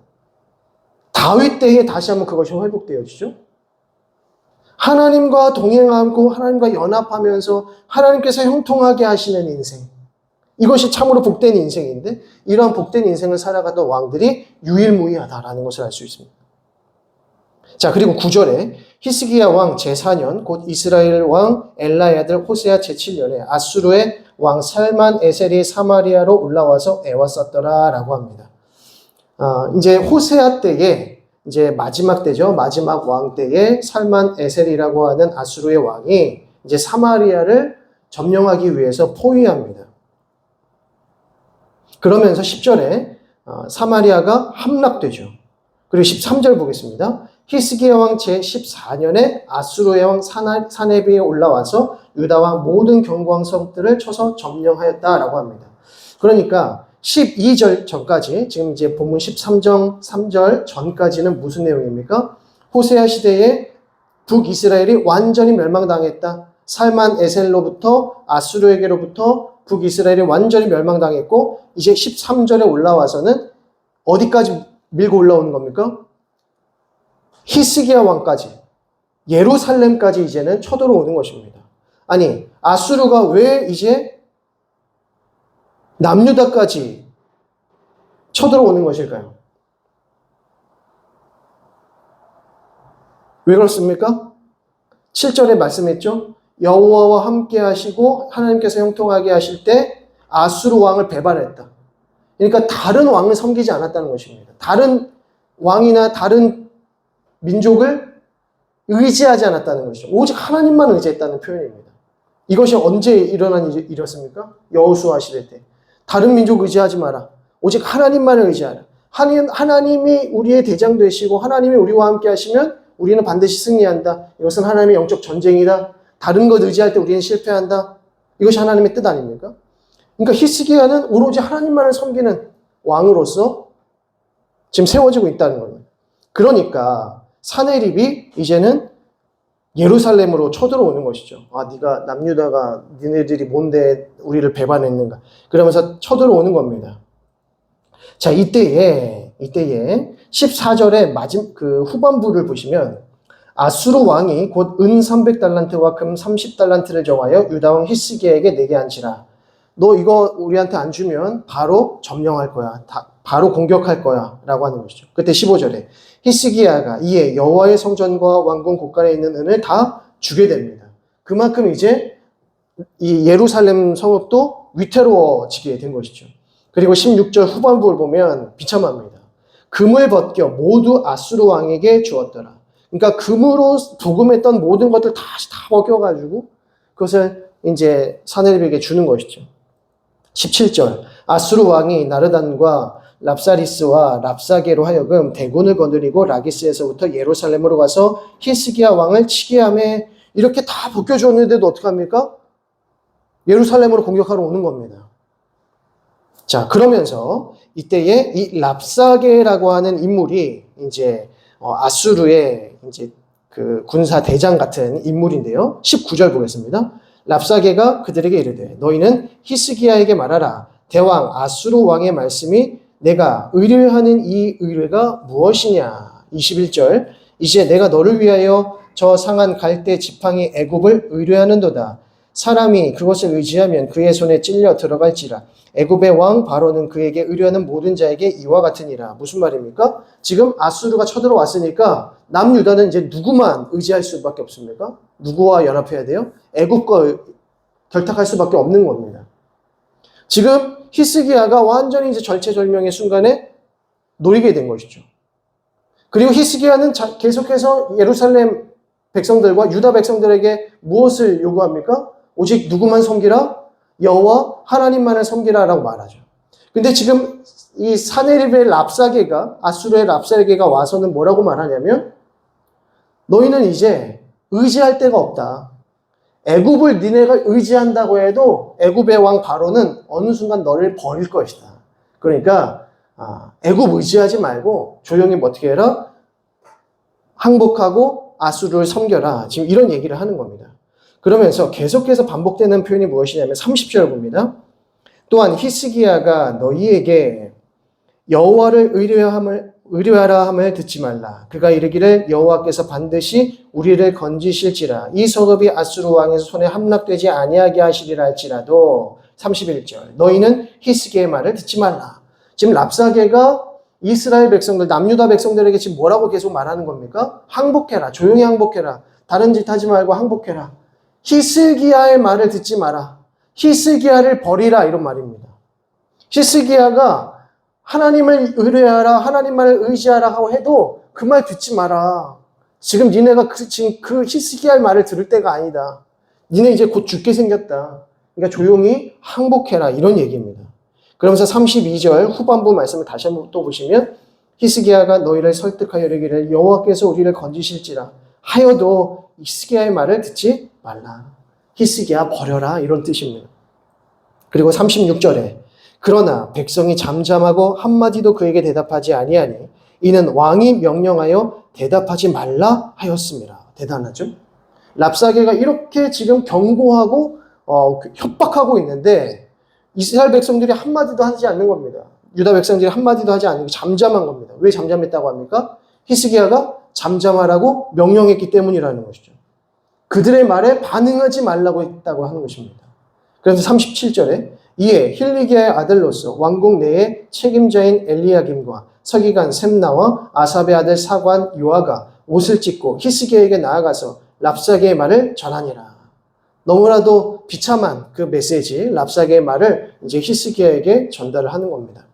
다윗 때에 다시 한번 그것이 회복되어지죠. 하나님과 동행하고 하나님과 연합하면서 하나님께서 형통하게 하시는 인생. 이것이 참으로 복된 인생인데 이러한 복된 인생을 살아가던 왕들이 유일무이하다라는 것을 알 수 있습니다. 자, 그리고 9절에 히스기야 왕 제4년 곧 이스라엘 왕 엘라의 아들 호세아 제7년에 아수르의 왕 살만 에셀이 사마리아로 올라와서 애왔었더라 라고 합니다. 이제 호세아 때에 이제 마지막 때죠. 마지막 왕 때에 살만 에셀이라고 하는 아수르의 왕이 이제 사마리아를 점령하기 위해서 포위합니다. 그러면서 10절에 사마리아가 함락되죠. 그리고 13절 보겠습니다. 히스기야 왕 제14년에 아수르의 왕 사네비에 올라와서 유다 왕 모든 경광성들을 쳐서 점령하였다라고 합니다. 그러니까 12절 전까지, 지금 이제 본문 13장 3절 전까지는 무슨 내용입니까? 호세아 시대에 북이스라엘이 완전히 멸망당했다. 살만 에셀로부터 아수르에게로부터 북이스라엘이 완전히 멸망당했고 이제 13절에 올라와서는 어디까지 밀고 올라오는 겁니까? 히스기야 왕까지, 예루살렘까지 이제는 쳐들어오는 것입니다. 아니, 아수르가 왜 이제 남유다까지 쳐들어오는 것일까요? 왜 그렇습니까? 7절에 말씀했죠. 여호와와 함께 하시고 하나님께서 형통하게 하실 때 아수르 왕을 배반했다. 그러니까 다른 왕을 섬기지 않았다는 것입니다. 다른 왕이나 다른 민족을 의지하지 않았다는 것이죠. 오직 하나님만 의지했다는 표현입니다. 이것이 언제 일어난 일이었습니까? 여호수아 시대 때. 다른 민족 의지하지 마라. 오직 하나님만을 의지하라. 하나님이 우리의 대장 되시고 하나님이 우리와 함께 하시면 우리는 반드시 승리한다. 이것은 하나님의 영적 전쟁이다. 다른 것 의지할 때 우리는 실패한다. 이것이 하나님의 뜻 아닙니까? 그러니까 히스기야는 오로지 하나님만을 섬기는 왕으로서 지금 세워지고 있다는 겁니다. 그러니까 사네립이 이제는 예루살렘으로 쳐들어오는 것이죠. 아, 네가 남유다가 니네들이 뭔데 우리를 배반했는가? 그러면서 쳐들어오는 겁니다. 자, 이때에 14절의 그 후반부를 보시면 아수르 왕이 곧 은 300달란트와 금 30달란트를 정하여 유다 왕 히스기야에게 내게 한지라. 너 이거 우리한테 안 주면 바로 점령할 거야. 바로 공격할 거야. 라고 하는 것이죠. 그때 15절에 히스기야가 이에 여호와의 성전과 왕궁 곳간에 있는 은을 다 주게 됩니다. 그만큼 이제 이 예루살렘 성읍도 위태로워지게 된 것이죠. 그리고 16절 후반부를 보면 비참합니다. 금을 벗겨 모두 아수르 왕에게 주었더라. 그러니까 금으로 부금했던 모든 것들 다시 다 벗겨가지고 그것을 이제 사네립에게 주는 것이죠. 17절 아수르 왕이 나르단과 랍사리스와 랍사게로 하여금 대군을 거느리고 라기스에서부터 예루살렘으로 가서 히스기야 왕을 치게 하며 이렇게 다 벗겨주었는데도 어떡합니까? 예루살렘으로 공격하러 오는 겁니다. 자, 그러면서 이때에 이 랍사게라고 하는 인물이 이제 아수르의 이제 그 군사 대장 같은 인물인데요. 19절 보겠습니다. 랍사게가 그들에게 이르되 너희는 히스기야에게 말하라. 대왕 아수르 왕의 말씀이 내가 의뢰하는 이 의뢰가 무엇이냐. 21절 이제 내가 너를 위하여 저 상한 갈대 지팡이 애굽을 의뢰하는도다. 사람이 그것을 의지하면 그의 손에 찔려 들어갈지라. 애굽의 왕 바로는 그에게 의뢰하는 모든 자에게 이와 같으니라. 무슨 말입니까? 지금 아수르가 쳐들어왔으니까 남유다는 이제 누구만 의지할 수밖에 없습니까? 누구와 연합해야 돼요? 애굽과 결탁할 수밖에 없는 겁니다. 지금 히스기야가 완전히 이제 절체절명의 순간에 놓이게 된 것이죠. 그리고 히스기야는 계속해서 예루살렘 백성들과 유다 백성들에게 무엇을 요구합니까? 오직 누구만 섬기라? 여호와 하나님만을 섬기라라고 말하죠. 근데 지금 이 사네립의 랍사게가 아수르의 랍사게가 와서는 뭐라고 말하냐면 너희는 이제 의지할 데가 없다. 애굽을 니네가 의지한다고 해도 애굽의 왕 바로는 어느 순간 너를 버릴 것이다. 그러니까 애굽 의지하지 말고 조용히 어떻게 해라? 항복하고 아수르를 섬겨라. 지금 이런 얘기를 하는 겁니다. 그러면서 계속해서 반복되는 표현이 무엇이냐면 30절 봅니다. 또한 히스기야가 너희에게 여호와를 의뢰하라 함을 듣지 말라. 그가 이르기를 여호와께서 반드시 우리를 건지실지라. 이 성읍이 아수르 왕의 손에 함락되지 아니하게 하시리라 할지라도 31절 너희는 히스기야의 말을 듣지 말라. 지금 랍사게가 이스라엘 백성들, 남유다 백성들에게 지금 뭐라고 계속 말하는 겁니까? 항복해라. 조용히 항복해라. 다른 짓 하지 말고 항복해라. 히스기야의 말을 듣지 마라. 히스기야를 버리라. 이런 말입니다. 히스기야가 하나님을 의뢰하라, 하나님만을 의지하라 하고 해도 그 말 듣지 마라. 지금 니네가 지금 그 히스기야의 말을 들을 때가 아니다. 니네 이제 곧 죽게 생겼다. 그러니까 조용히 항복해라. 이런 얘기입니다. 그러면서 32절 후반부 말씀을 다시 한번 또 보시면 히스기야가 너희를 설득하여 이르기를 여호와께서 우리를 건지실지라 하여도 히스기야의 말을 듣지 말라. 히스기야 버려라. 이런 뜻입니다. 그리고 36절에 그러나 백성이 잠잠하고 한마디도 그에게 대답하지 아니하니 이는 왕이 명령하여 대답하지 말라 하였습니다. 대단하죠? 랍사게가 이렇게 지금 경고하고 협박하고 있는데 이스라엘 백성들이 한마디도 하지 않는 겁니다. 유다 백성들이 한마디도 하지 않는 게 잠잠한 겁니다. 왜 잠잠했다고 합니까? 히스기야가 잠잠하라고 명령했기 때문이라는 것이죠. 그들의 말에 반응하지 말라고 했다고 하는 것입니다. 그래서 37절에 이에 힐리기야의 아들로서 왕궁 내에 책임자인 엘리야김과 서기관 셈나와 아삽의 아들 사관 요아가 옷을 찢고 히스기야에게 나아가서 랍사게의 말을 전하니라. 너무나도 비참한 그 메시지, 랍사게의 말을 이제 히스기야에게 전달을 하는 겁니다.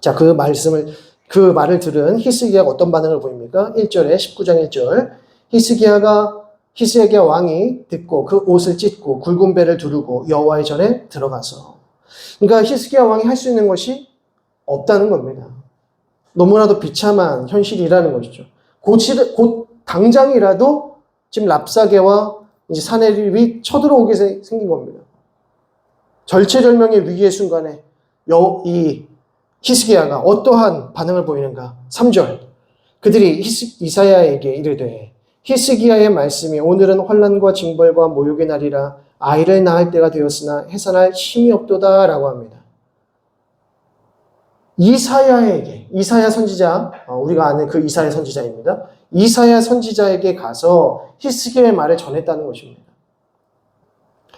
자, 그 말을 들은 히스기야가 어떤 반응을 보입니까? 1절에 19장 1절. 히스기야 왕이 듣고 그 옷을 찢고 굵은 배를 두르고 여호와의 전에 들어가서. 그러니까 히스기야 왕이 할 수 있는 것이 없다는 겁니다. 너무나도 비참한 현실이라는 것이죠. 곧 당장이라도 지금 랍사게와 이제 사네립이 쳐들어오게 생긴 겁니다. 절체절명의 위기의 순간에 이 히스기야가 어떠한 반응을 보이는가? 3절. 그들이 이사야에게 이르되 히스기야의 말씀이 오늘은 환난과 징벌과 모욕의 날이라 아이를 낳을 때가 되었으나 해산할 힘이 없도다 라고 합니다. 이사야 선지자, 우리가 아는 그 이사야 선지자입니다. 이사야 선지자에게 가서 히스기야의 말을 전했다는 것입니다.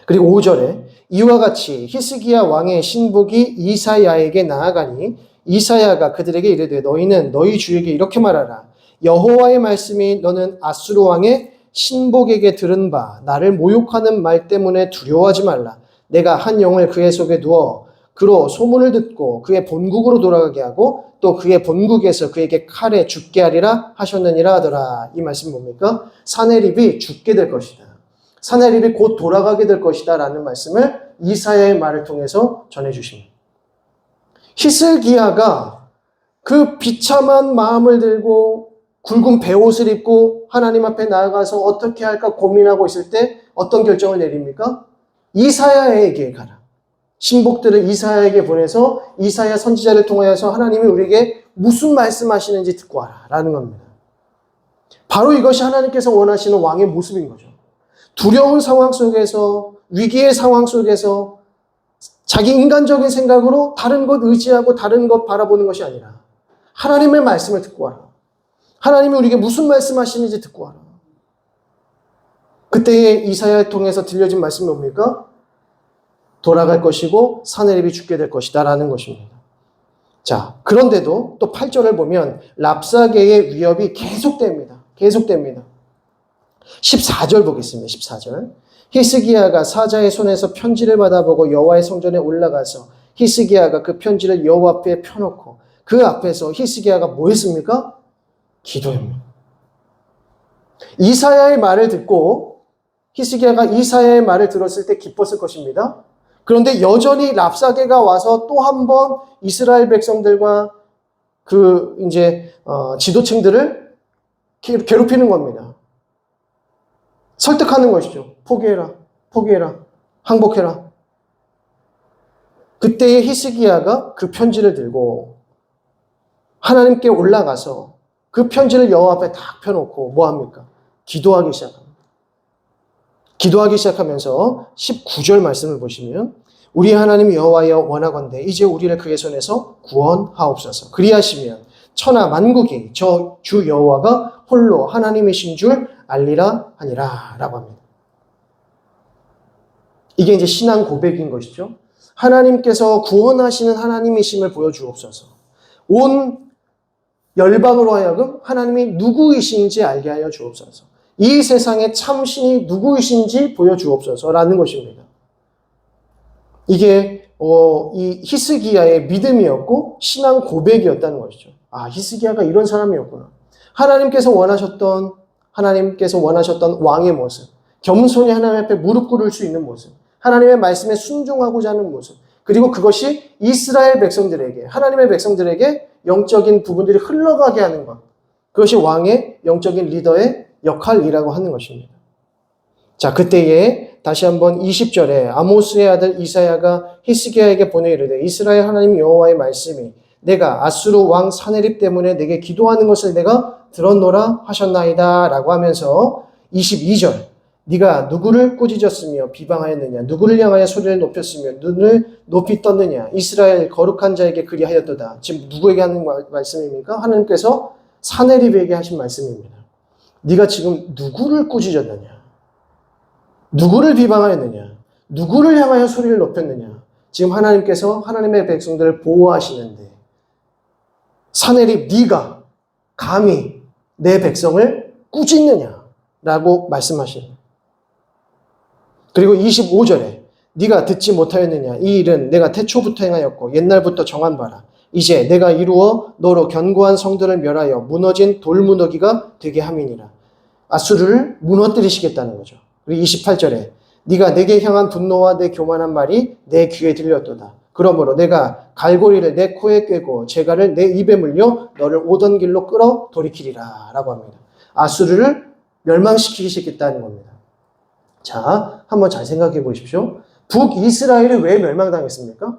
그리고 5절에 이와 같이 히스기야 왕의 신복이 이사야에게 나아가니 이사야가 그들에게 이르되 너희는 너희 주에게 이렇게 말하라. 여호와의 말씀이 너는 아수르 왕의 신복에게 들은 바 나를 모욕하는 말 때문에 두려워하지 말라. 내가 한 영을 그의 속에 두어 그로 소문을 듣고 그의 본국으로 돌아가게 하고 또 그의 본국에서 그에게 칼에 죽게 하리라 하셨느니라 하더라. 이 말씀 뭡니까? 사네립이 죽게 될 것이다. 사네립이 곧 돌아가게 될 것이다 라는 말씀을 이사야의 말을 통해서 전해주십니다. 히스기야가 그 비참한 마음을 들고 굵은 베옷을 입고 하나님 앞에 나아가서 어떻게 할까 고민하고 있을 때 어떤 결정을 내립니까? 이사야에게 가라. 신복들을 이사야에게 보내서 이사야 선지자를 통하여서 하나님이 우리에게 무슨 말씀하시는지 듣고 와라 라는 겁니다. 바로 이것이 하나님께서 원하시는 왕의 모습인 거죠. 두려운 상황 속에서, 위기의 상황 속에서 자기 인간적인 생각으로 다른 것 의지하고 다른 것 바라보는 것이 아니라 하나님의 말씀을 듣고 와라. 하나님이 우리에게 무슨 말씀하시는지 듣고 와라. 그때에 이사야를 통해서 들려진 말씀이 뭡니까? 돌아갈 것이고 사네립이 죽게 될 것이다 라는 것입니다. 자, 그런데도 또 8절을 보면 랍사게의 위협이 계속됩니다. 14절 보겠습니다. 14절. 히스기야가 사자의 손에서 편지를 받아보고 여호와의 성전에 올라가서 히스기야가 그 편지를 여호와 앞에 펴놓고 그 앞에서 히스기야가 뭐 했습니까? 기도합니다. 이사야의 말을 듣고 히스기야가 이사야의 말을 들었을 때 기뻤을 것입니다. 그런데 여전히 랍사게가 와서 또 한 번 이스라엘 백성들과 그 지도층들을 괴롭히는 겁니다. 설득하는 것이죠. 포기해라. 항복해라. 그때의 히스기야가 그 편지를 들고 하나님께 올라가서 그 편지를 여호와 앞에 딱 펴놓고 뭐 합니까? 기도하기 시작합니다. 기도하기 시작하면서 19절 말씀을 보시면 우리 하나님 여호와여 원하건대 이제 우리를 그의 손에서 구원하옵소서. 그리하시면 천하 만국이 저 주 여호와가 홀로 하나님이신 줄 알리라 하니라 라고 합니다. 이게 이제 신앙 고백인 것이죠. 하나님께서 구원하시는 하나님이심을 보여주옵소서. 온 열방으로 하여금 하나님이 누구이신지 알게 하여 주옵소서. 이 세상의 참신이 누구이신지 보여주옵소서라는 것입니다. 이게 이 히스기야의 믿음이었고 신앙 고백이었다는 것이죠. 아, 히스기야가 이런 사람이었구나. 하나님께서 원하셨던 왕의 모습, 겸손히 하나님 앞에 무릎 꿇을 수 있는 모습, 하나님의 말씀에 순종하고자 하는 모습, 그리고 그것이 이스라엘 백성들에게, 하나님의 백성들에게 영적인 부분들이 흘러가게 하는 것, 그것이 왕의 영적인 리더의 역할이라고 하는 것입니다. 자, 그때에 다시 한번 20절에 아모스의 아들 이사야가 히스기야에게 보내 이르되 이스라엘 하나님 여호와의 말씀이 내가 아수르 왕 사네립 때문에 내게 기도하는 것을 내가 들었노라 하셨나이다 라고 하면서 22절 네가 누구를 꾸짖었으며 비방하였느냐 누구를 향하여 소리를 높였으며 눈을 높이 떴느냐 이스라엘 거룩한 자에게 그리하였도다. 지금 누구에게 하는 말씀입니까? 하나님께서 사네립에게 하신 말씀입니다. 네가 지금 누구를 꾸짖었느냐 누구를 비방하였느냐 누구를 향하여 소리를 높였느냐. 지금 하나님께서 하나님의 백성들을 보호하시는데 사네립 네가 감히 내 백성을 꾸짖느냐라고 말씀하십니다. 그리고 25절에 네가 듣지 못하였느냐 이 일은 내가 태초부터 행하였고 옛날부터 정한 바라. 이제 내가 이루어 너로 견고한 성들을 멸하여 무너진 돌무더기가 되게 함이니라. 아수르를 무너뜨리시겠다는 거죠. 그리고 28절에 네가 내게 향한 분노와 내 교만한 말이 내 귀에 들렸도다. 그러므로 내가 갈고리를 내 코에 꿰고 재갈을 내 입에 물려 너를 오던 길로 끌어 돌이키리라 라고 합니다. 아수르를 멸망시키시겠다는 겁니다. 자, 한번 잘 생각해 보십시오. 북이스라엘이 왜 멸망당했습니까?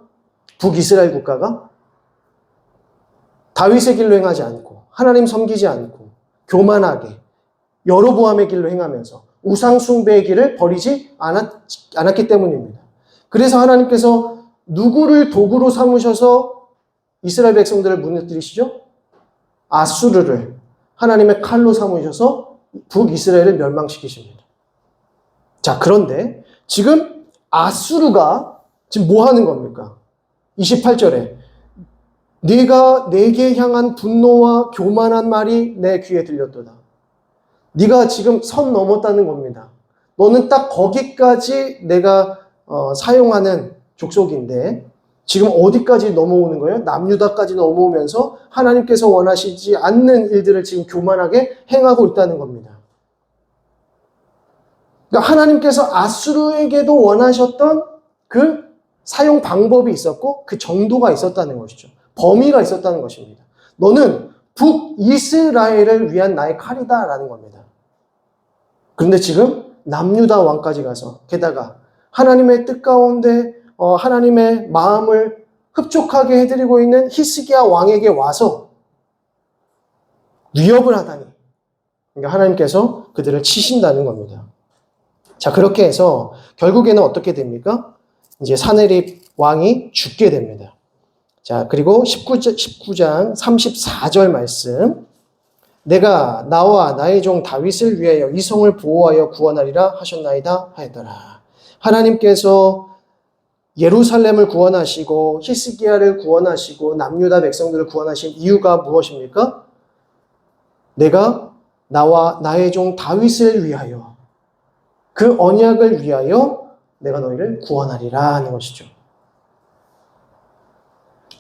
북이스라엘 국가가 다윗의 길로 행하지 않고 하나님 섬기지 않고 교만하게 여로보암의 길로 행하면서 우상 숭배의 길을 버리지 않았기 때문입니다. 그래서 하나님께서 누구를 도구로 삼으셔서 이스라엘 백성들을 무너뜨리시죠? 아수르를 하나님의 칼로 삼으셔서 북이스라엘을 멸망시키십니다. 자, 그런데 지금 아수르가 지금 뭐 하는 겁니까? 28절에 네가 내게 향한 분노와 교만한 말이 내 귀에 들렸도다. 네가 지금 선 넘었다는 겁니다. 너는 딱 거기까지 내가 사용하는 족속인데 지금 어디까지 넘어오는 거예요? 남유다까지 넘어오면서 하나님께서 원하시지 않는 일들을 지금 교만하게 행하고 있다는 겁니다. 그러니까 하나님께서 아수르에게도 원하셨던 그 사용 방법이 있었고 그 정도가 있었다는 것이죠. 범위가 있었다는 것입니다. 너는 북이스라엘을 위한 나의 칼이다라는 겁니다. 그런데 지금 남유다 왕까지 가서 게다가 하나님의 뜻 가운데 하나님의 마음을 흡족하게 해드리고 있는 히스기야 왕에게 와서 위협을 하다니. 그러니까 하나님께서 그들을 치신다는 겁니다. 자, 그렇게 해서 결국에는 어떻게 됩니까? 이제 사네립 왕이 죽게 됩니다. 자, 그리고 19장 34절 말씀. 내가 나와 나의 종 다윗을 위하여 이 성을 보호하여 구원하리라 하셨나이다 하였더라. 하나님께서 예루살렘을 구원하시고 히스기야를 구원하시고 남유다 백성들을 구원하신 이유가 무엇입니까? 내가 나와 나의 종 다윗을 위하여 그 언약을 위하여 내가 너희를 구원하리라 하는 것이죠.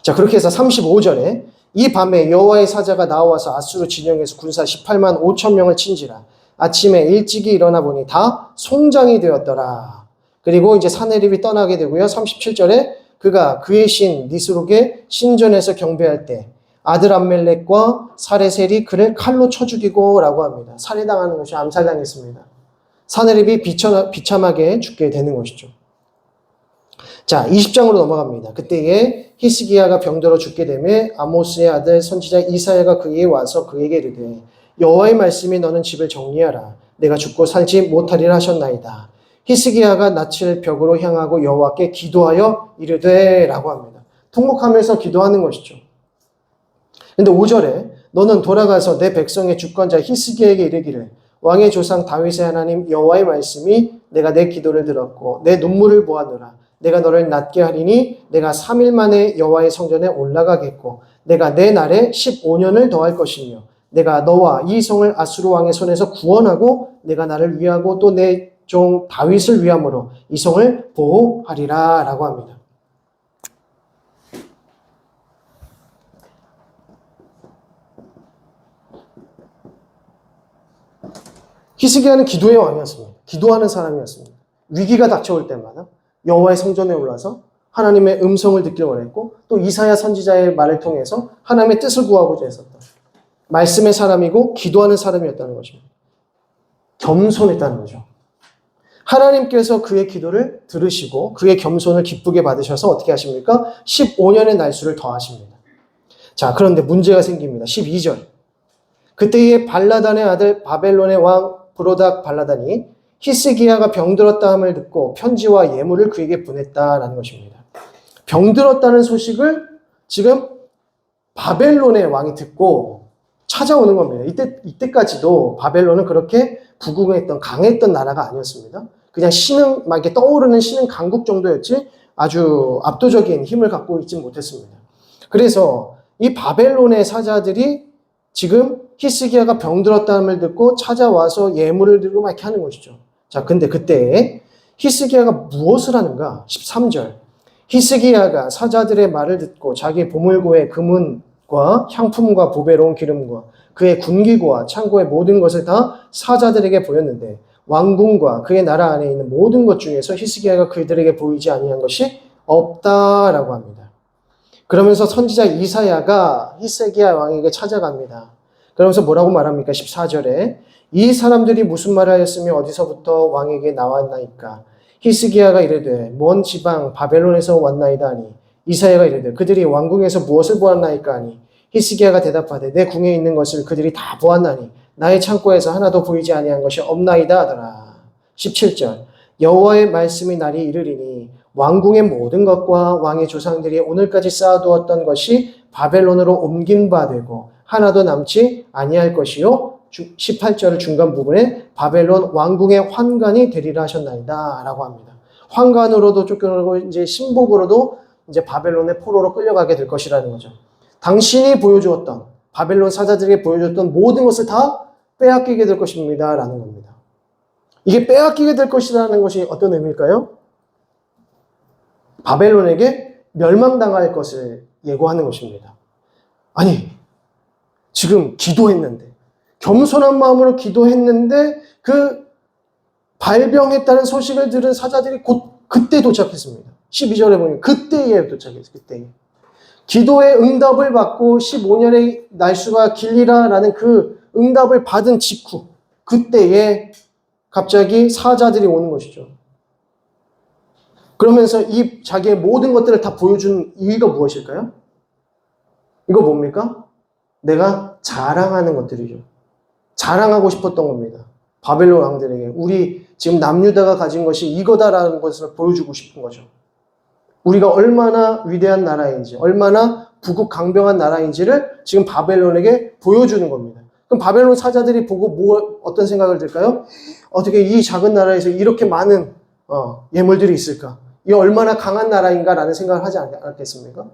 자, 그렇게 해서 35절에 이 밤에 여호와의 사자가 나와서 아수르 진영에서 군사 18만 5천 명을 친지라. 아침에 일찍이 일어나 보니 다 송장이 되었더라. 그리고 이제 사네립이 떠나게 되고요. 37절에 그가 그의 신 니스록의 신전에서 경배할 때 아들 암멜렉과 사레셀이 그를 칼로 쳐 죽이고 라고 합니다. 살해당하는 것이 암살당했습니다. 사네립이 비참하게 죽게 되는 것이죠. 자, 20장으로 넘어갑니다. 그때에 히스기야가 병들어 죽게 되며 아모스의 아들 선지자 이사야가 그에게 와서 그에게 이르되 여호와의 말씀이 너는 집을 정리하라. 내가 죽고 살지 못하리라 하셨나이다. 히스기야가 낯을 벽으로 향하고 여호와께 기도하여 이르되 라고 합니다. 통곡하면서 기도하는 것이죠. 근데 5절에 너는 돌아가서 내 백성의 주권자 히스기야에게 이르기를 왕의 조상 다윗의 하나님 여호와의 말씀이 내가 내 기도를 들었고 내 눈물을 보았노라. 내가 너를 낫게 하리니 내가 3일 만에 여호와의 성전에 올라가겠고 내가 내 날에 15년을 더할 것이며 내가 너와 이 성을 아수르 왕의 손에서 구원하고 내가 나를 위하고 또 내 종 다윗을 위함으로 이 성을 보호하리라 라고 합니다. 히스기야는 기도의 왕이었습니다. 기도하는 사람이었습니다. 위기가 닥쳐올 때마다 여호와의 성전에 올라서 하나님의 음성을 듣길 원했고 또 이사야 선지자의 말을 통해서 하나님의 뜻을 구하고자 했었다. 말씀의 사람이고 기도하는 사람이었다는 것입니다. 겸손했다는 거죠. 하나님께서 그의 기도를 들으시고 그의 겸손을 기쁘게 받으셔서 어떻게 하십니까? 15년의 날수를 더하십니다. 자, 그런데 문제가 생깁니다. 12절. 그때의 발라단의 아들 바벨론의 왕 브로닥 발라단이 히스기야가 병들었다 함을 듣고 편지와 예물을 그에게 보냈다라는 것입니다. 병들었다는 소식을 지금 바벨론의 왕이 듣고 찾아오는 겁니다. 이때까지도 바벨론은 그렇게 부궁했던 강했던 나라가 아니었습니다. 그냥 신흥 막 이렇게 떠오르는 신흥 강국 정도였지 아주 압도적인 힘을 갖고 있지 못했습니다. 그래서 이 바벨론의 사자들이 지금 히스기야가 병들었다는 걸 듣고 찾아와서 예물을 들고 막 이렇게 하는 것이죠. 자, 근데 그때 히스기야가 무엇을 하는가? 13절. 히스기야가 사자들의 말을 듣고 자기 보물고의 금은과 향품과 보배로운 기름과 그의 군기구와 창고의 모든 것을 다 사자들에게 보였는데 왕궁과 그의 나라 안에 있는 모든 것 중에서 히스기야가 그들에게 보이지 아니한 것이 없다라고 합니다. 그러면서 선지자 이사야가 히스기야 왕에게 찾아갑니다. 그러면서 뭐라고 말합니까? 14절에 이 사람들이 무슨 말을 하였으며 어디서부터 왕에게 나왔나이까? 히스기야가 이르되 먼 지방 바벨론에서 왔나이다 하니 이사야가 이르되 그들이 왕궁에서 무엇을 보았나이까 하니 히스기야가 대답하되 내 궁에 있는 것을 그들이 다 보았나니 나의 창고에서 하나도 보이지 아니한 것이 없나이다 하더라. 17절 여호와의 말씀이 날이 이르리니 왕궁의 모든 것과 왕의 조상들이 오늘까지 쌓아두었던 것이 바벨론으로 옮긴 바 되고 하나도 남지 아니할 것이요 18절 중간 부분에 바벨론 왕궁의 환관이 되리라 하셨나이다 라고 합니다. 환관으로도 쫓겨나고 이제 신복으로도 이제 바벨론의 포로로 끌려가게 될 것이라는 거죠. 당신이 보여주었던 바벨론 사자들에게 보여줬던 모든 것을 다 빼앗기게 될 것입니다. 라는 겁니다. 이게 빼앗기게 될 것이라는 것이 어떤 의미일까요? 바벨론에게 멸망당할 것을 예고하는 것입니다. 아니, 지금 기도했는데, 겸손한 마음으로 기도했는데 그 발병했다는 소식을 들은 사자들이 곧 그때 도착했습니다. 12절에 보니 그때에 도착했어요. 그때에. 기도의 응답을 받고 15년의 날수가 길리라라는 그 응답을 받은 직후 그때에 갑자기 사자들이 오는 것이죠. 그러면서 이 자기의 모든 것들을 다 보여준 이유가 무엇일까요? 이거 뭡니까? 내가 자랑하는 것들이죠. 자랑하고 싶었던 겁니다. 바벨론 왕들에게 우리 지금 남유다가 가진 것이 이거다라는 것을 보여주고 싶은 거죠. 우리가 얼마나 위대한 나라인지, 얼마나 부국강병한 나라인지를 지금 바벨론에게 보여주는 겁니다. 그럼 바벨론 사자들이 보고 어떤 생각을 들까요? 어떻게 이 작은 나라에서 이렇게 많은 예물들이 있을까? 이 얼마나 강한 나라인가라는 생각을 하지 않겠습니까?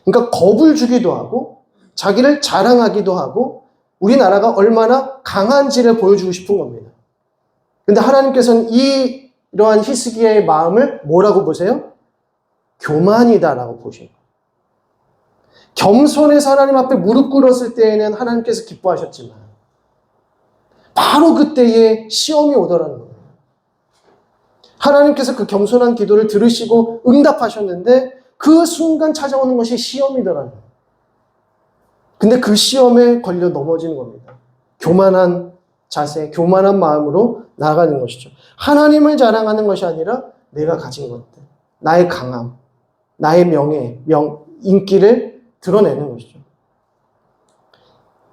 그러니까 겁을 주기도 하고 자기를 자랑하기도 하고 우리나라가 얼마나 강한지를 보여주고 싶은 겁니다. 근데 하나님께서는 이러한 히스기야의 마음을 뭐라고 보세요? 교만이다라고 보시는 거예요. 겸손해서 하나님 앞에 무릎 꿇었을 때에는 하나님께서 기뻐하셨지만 바로 그때에 시험이 오더라는 거예요. 하나님께서 그 겸손한 기도를 들으시고 응답하셨는데 그 순간 찾아오는 것이 시험이더라는 거예요. 근데 그 시험에 걸려 넘어지는 겁니다. 교만한 자세, 교만한 마음으로 나아가는 것이죠. 하나님을 자랑하는 것이 아니라 내가 가진 것들, 나의 강함, 나의 명예, 인기를 드러내는 것이죠.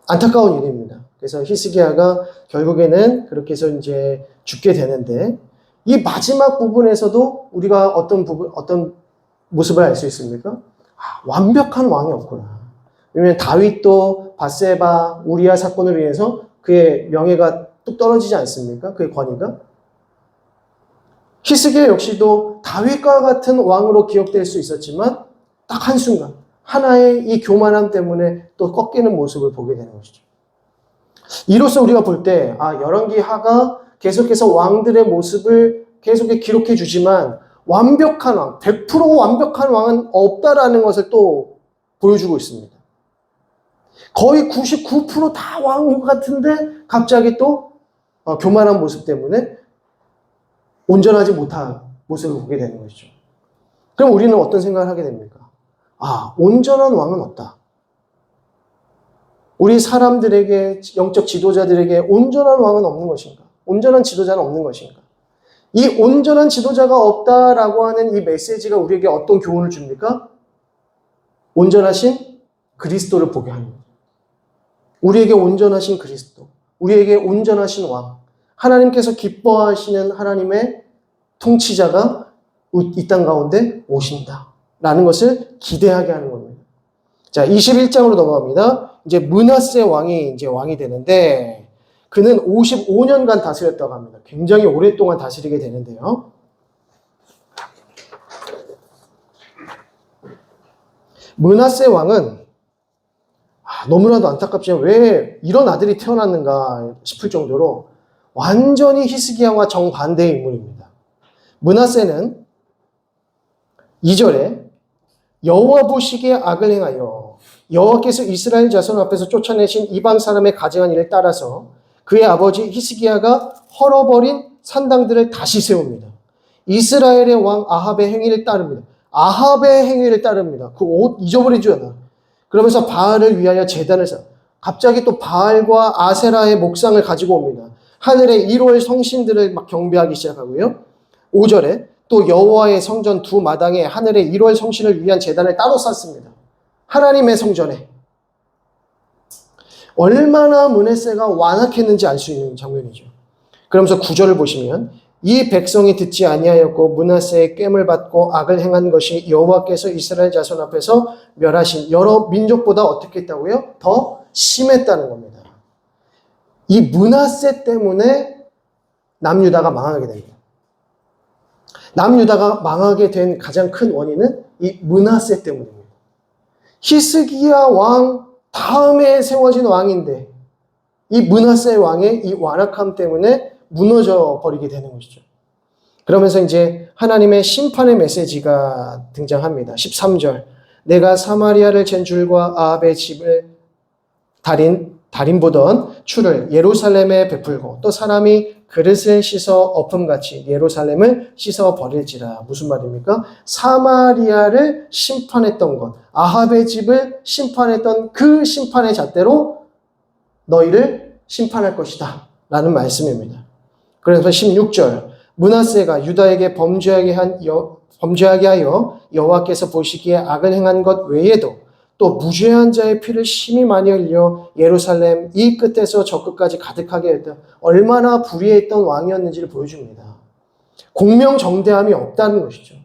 안타까운 일입니다. 그래서 히스기야가 결국에는 그렇게 해서 이제 죽게 되는데 이 마지막 부분에서도 우리가 어떤 모습을 알 수 있습니까? 완벽한 왕이 없구나. 왜냐하면 다윗도 밧세바, 우리아 사건을 위해서 그의 명예가 뚝 떨어지지 않습니까? 그의 권위가. 히스기야 역시도 다윗과 같은 왕으로 기억될 수 있었지만 딱 한순간 하나의 이 교만함 때문에 또 꺾이는 모습을 보게 되는 것이죠. 이로써 우리가 볼 때 열왕기하가 계속해서 왕들의 모습을 계속해 기록해 주지만 완벽한 왕, 100% 완벽한 왕은 없다라는 것을 또 보여주고 있습니다. 거의 99% 다 왕 같은데 갑자기 또 교만한 모습 때문에 온전하지 못한 모습을 보게 되는 것이죠. 그럼 우리는 어떤 생각을 하게 됩니까? 온전한 왕은 없다. 우리 사람들에게, 영적 지도자들에게 온전한 왕은 없는 것인가? 온전한 지도자는 없는 것인가? 이 온전한 지도자가 없다라고 하는 이 메시지가 우리에게 어떤 교훈을 줍니까? 온전하신 그리스도를 보게 합니다. 우리에게 온전하신 그리스도, 우리에게 온전하신 왕, 하나님께서 기뻐하시는 하나님의 통치자가 이 땅 가운데 오신다라는 것을 기대하게 하는 겁니다. 자, 21장으로 넘어갑니다. 이제 므낫세 왕이 왕이 되는데 그는 55년간 다스렸다고 합니다. 굉장히 오랫동안 다스리게 되는데요. 므낫세 왕은 너무나도 안타깝지만 왜 이런 아들이 태어났는가 싶을 정도로 완전히 히스기야와 정반대의 인물입니다. 므낫세는 2절에 여호와 보시기에 악을 행하여 여호와께서 이스라엘 자손 앞에서 쫓아내신 이방 사람의 가증한 일을 따라서 그의 아버지 히스기야가 헐어버린 산당들을 다시 세웁니다. 이스라엘의 왕 아합의 행위를 따릅니다. 아합의 행위를 따릅니다. 그 옷 잊어버리지 않아. 그러면서 바알을 위하여 제단을 쌓아. 갑자기 또 바알과 아세라의 목상을 가지고 옵니다. 하늘의 1월 성신들을 막 경배하기 시작하고요. 5절에 또 여호와의 성전 두 마당에 하늘의 1월 성신을 위한 제단을 따로 쌓습니다. 하나님의 성전에. 얼마나 므낫세가 완악했는지 알 수 있는 장면이죠. 그러면서 9절을 보시면 이 백성이 듣지 아니하였고 므낫세의 깸을 받고 악을 행한 것이 여호와께서 이스라엘 자손 앞에서 멸하신 여러 민족보다 어떻게 했다고요? 더 심했다는 겁니다. 이 므낫세 때문에 남유다가 망하게 됩니다. 남유다가 망하게 된 가장 큰 원인은 이 므낫세 때문입니다. 히스기야 왕 다음에 세워진 왕인데 이 므낫세 왕의 이 완악함 때문에 무너져 버리게 되는 것이죠. 그러면서 이제 하나님의 심판의 메시지가 등장합니다. 13절. 내가 사마리아를 잰 줄과 아합의 집을 달인 보던 추를 예루살렘에 베풀고 또 사람이 그릇을 씻어 엎음같이 예루살렘을 씻어 버릴지라. 무슨 말입니까? 사마리아를 심판했던 것, 아합의 집을 심판했던 그 심판의 잣대로 너희를 심판할 것이다 라는 말씀입니다. 그래서 16절 므낫세가 유다에게 범죄하게 하여 여호와께서 보시기에 악을 행한 것 외에도 또 무죄한 자의 피를 심히 많이 흘려 예루살렘 이 끝에서 저 끝까지 가득하게 했다. 얼마나 불의했던 왕이었는지를 보여줍니다. 공명정대함이 없다는 것이죠.